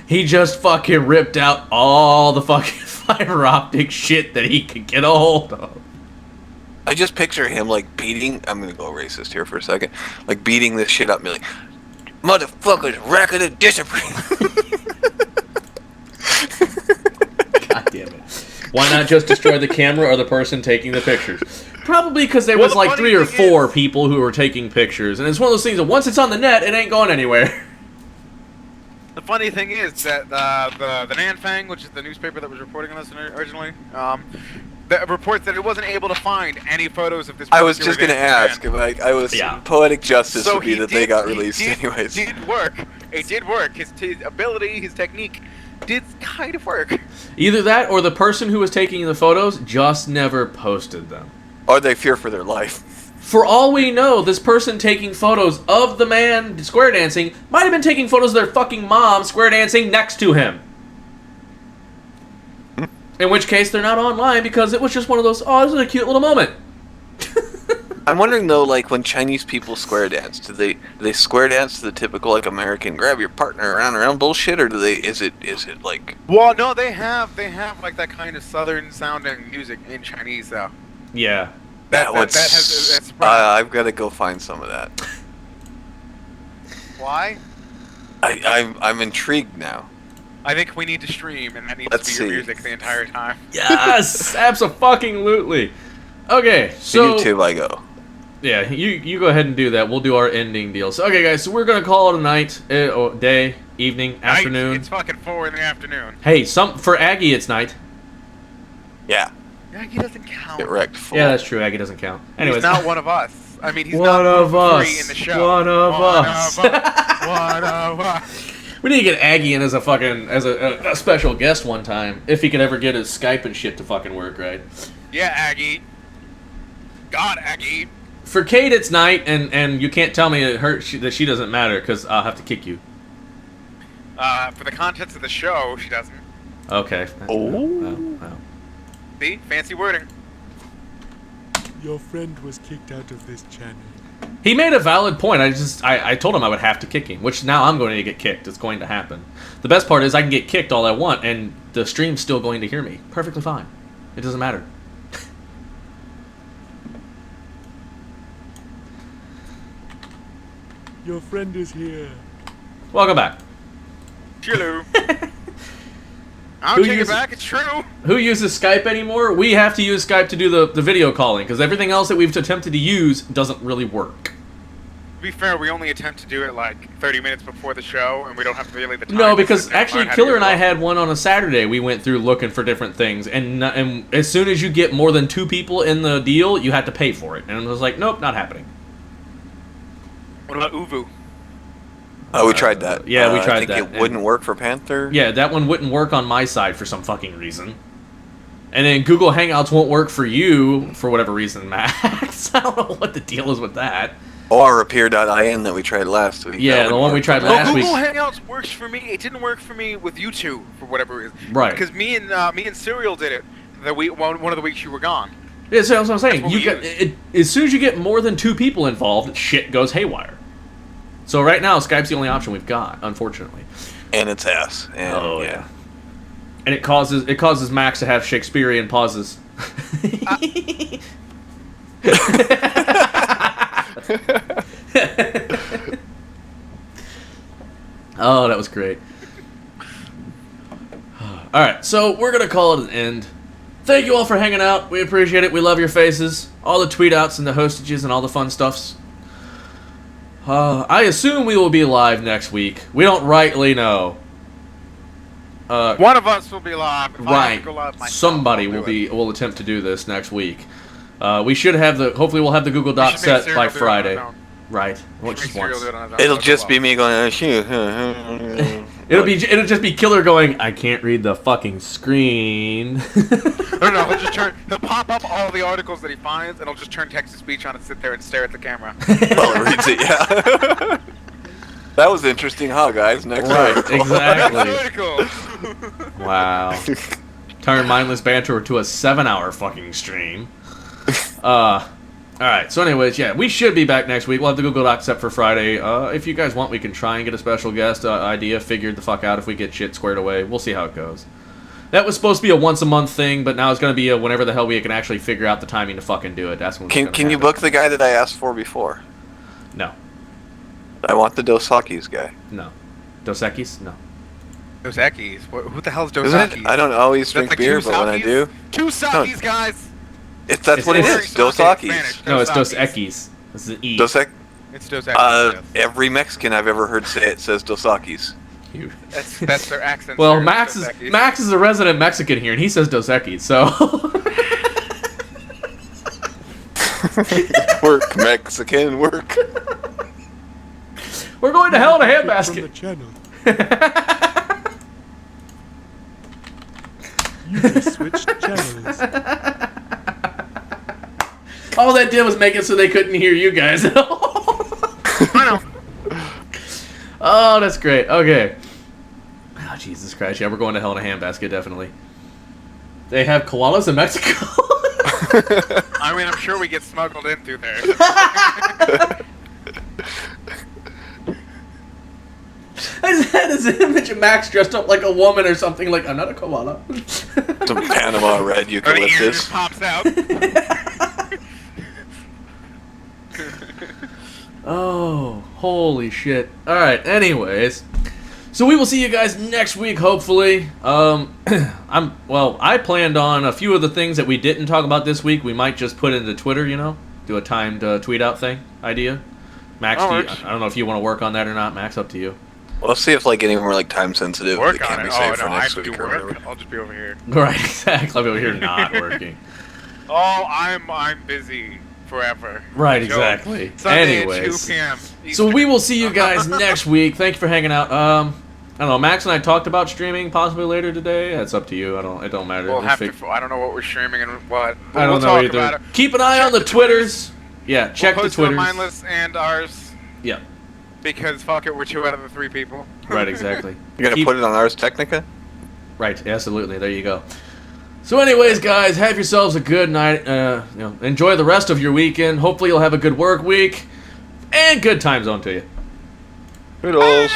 He just fucking ripped out all the fucking fiber optic shit that he could get a hold of. I just picture him like beating. I'm gonna go racist here for a second. Like beating this shit up, and be like, "Motherfuckers, record of discipline." God damn it! Why not just destroy the camera or the person taking the pictures? Probably because there was the like funny 3 or thing 4 is- people who were taking pictures, and it's one of those things that once it's on the net, it ain't going anywhere. The funny thing is that the Nanfang, which is the newspaper that was reporting on this originally, that reports that it wasn't able to find any photos of this. I was just particular gonna dance ask. Like, I was Yeah. poetic justice So would be he that they did- got he released anyways. It did work. It did work. His ability, his technique, did kind of work. Either that, or the person who was taking the photos just never posted them. Or they fear for their life. For all we know, this person taking photos of the man square dancing might have been taking photos of their fucking mom square dancing next to him. In which case, they're not online because it was just one of those, oh, this is a cute little moment. I'm wondering though, like when Chinese people square dance, do they square dance to the typical like American grab your partner around bullshit, or is it like? Well, no, they have like that kind of southern sounding music in Chinese though. Yeah. That's I've got to go find some of that. Why? I'm intrigued now. I think we need to stream, and that needs Let's to be your see. music the entire time. Yes, abso-fucking-lutely. Okay, so YouTube, I go. yeah, you go ahead and do that. We'll do our ending deal. So, okay, guys, so we're gonna call it a night, day, evening, afternoon. It's fucking 4 in the afternoon. Hey, for Aggie, it's night. Yeah. He doesn't count. Get wrecked. Fool. Yeah, that's true. Aggie doesn't count. Anyways, He's not one of us. I mean, he's one not of us. free in the show. One of us. One of us. We need to get Aggie in as a fucking a special guest one time, if he could ever get his Skype and shit to fucking work right. Yeah, Aggie. God, Aggie. For Kate, it's night, and you can't tell me that she doesn't matter because I'll have to kick you. For the contents of the show, she doesn't. Okay. Well. See? Fancy wording. Your friend was kicked out of this channel. He made a valid point. I told him I would have to kick him, which now I'm going to get kicked. It's going to happen. The best part is I can get kicked all I want, and the stream's still going to hear me. Perfectly fine. It doesn't matter. Your friend is here. Welcome back. Hello. I'll Who take it uses- back. It's true. Who uses Skype anymore? We have to use Skype to do the video calling, because everything else that we've attempted to use doesn't really work. To be fair, we only attempt to do it like 30 minutes before the show, and we don't have really the time. No, to because sit down actually and how to Killer use and it I all. had one on a Saturday. We went through looking for different things, and as soon as you get more than 2 people in the deal, you have to pay for it. And I was like, nope, not happening. What about Uvu? Oh, we tried that. yeah, we tried I think that, it and- wouldn't work for Panther. Yeah, that one wouldn't work on my side for some fucking reason. And then Google Hangouts won't work for you for whatever reason, Max. I don't know what the deal is with that. Or Appear.in that we tried last week. Yeah, That the wouldn't one we work tried for last Well, week. Google Hangouts works for me. It didn't work for me with you two for whatever reason. Right. Because me and Serial did it one of the weeks you were gone. Yeah, so that's what I'm saying. That's what we As soon as you get more than 2 people involved, shit goes haywire. So right now, Skype's the only option we've got, unfortunately. And it's ass. And, Oh, yeah. And it causes Max to have Shakespearean pauses. Oh, that was great. Alright, so we're going to call it an end. Thank you all for hanging out. We appreciate it. We love your faces. All the tweet outs and the hostages and all the fun stuffs. I assume we will be live next week. We don't rightly know. One of us will be live. If I have Right. to go live myself, Somebody I'll do will attempt to do this next week. We should have hopefully we'll have the Google We Doc should make set Serial by do it on Friday. his own. Right. Well, Make just Serial once. do it on his own. It'll That's just all. be me going, shoot. It'll just be Killer going, I can't read the fucking screen. No, he'll pop up all the articles that he finds, and he'll just turn text to speech on and sit there and stare at the camera. Well, it reads it, yeah. That was interesting, huh, guys? Next Right, article. exactly. Article. Wow. Turn Mindless Banter to a 7-hour fucking stream. Alright, so anyways, yeah, we should be back next week. We'll have the Google Doc set for Friday. If you guys want, we can try and get a special guest idea figured the fuck out if we get shit squared away. We'll see how it goes. That was supposed to be a once-a-month thing, but now it's going to be a whenever the hell we can actually figure out the timing to fucking do it. That's when it's gonna Can you happen. book the guy that I asked for before? No. I want the Dos Equis guy. No. Dos Equis? No. Dos Equis. Who the hell's Dos Isn't Equis? it? I don't always That's drink like beer, two but when I Sakis? do, Two Sakis, guys. that's what it it's- is. Dos Sake, Equis. Spanish. No, it's Dos Equis. Equis. This is an E. Dos Equis. It's Dos Equis. yes. Every Mexican I've ever heard say it says Dos Equis. You- That's their accent. Well, sir. Max Dos is Equis. Max is a resident Mexican here, and he says Dos Equis, so... Work, Mexican, work. We're going to hell in a From the handbasket. channel. You just switched channels. All that did was make it so they couldn't hear you guys at all. I know. Oh, that's great. Okay. Oh, Jesus Christ. Yeah, we're going to hell in a handbasket, definitely. They have koalas in Mexico? I mean, I'm sure we get smuggled in through there. I just had this image of Max dressed up like a woman or something, like, I'm not a koala. Some Panama red Or the ear eucalyptus. just pops out. Oh, holy shit. Alright, anyways. So we will see you guys next week, hopefully. I planned on a few of the things that we didn't talk about this week. We might just put into Twitter, you know? Do a timed tweet out thing idea. Max, I don't know if you want to work on that or not. Max, up to you. Well, let's see if like any more like time sensitive. Work they on can't it. be Oh, saved no, for I next have to week do or work. whatever. I'll just be over here. Right, exactly. I'll be over here not working. Oh, I'm busy forever. Right, exactly. Sunday Anyways. at 2 p.m. So we will see you guys next week. Thank you for hanging out. I don't know. Max and I talked about streaming possibly later today. That's up to you. It don't matter. We'll have to. I don't know what we're streaming and what. But I don't we'll know talk either. about it. Keep an eye on the Twitters. Yeah, check We'll the post it on Twitters. Mindless and ours. Yeah. Because fuck it, we're 2 out of the 3 people. Right, exactly. You're gonna put it on Ars Technica? Right, absolutely. There you go. So, anyways, guys, have yourselves a good night. Enjoy the rest of your weekend. Hopefully, you'll have a good work week and good time zone to you. Toodles.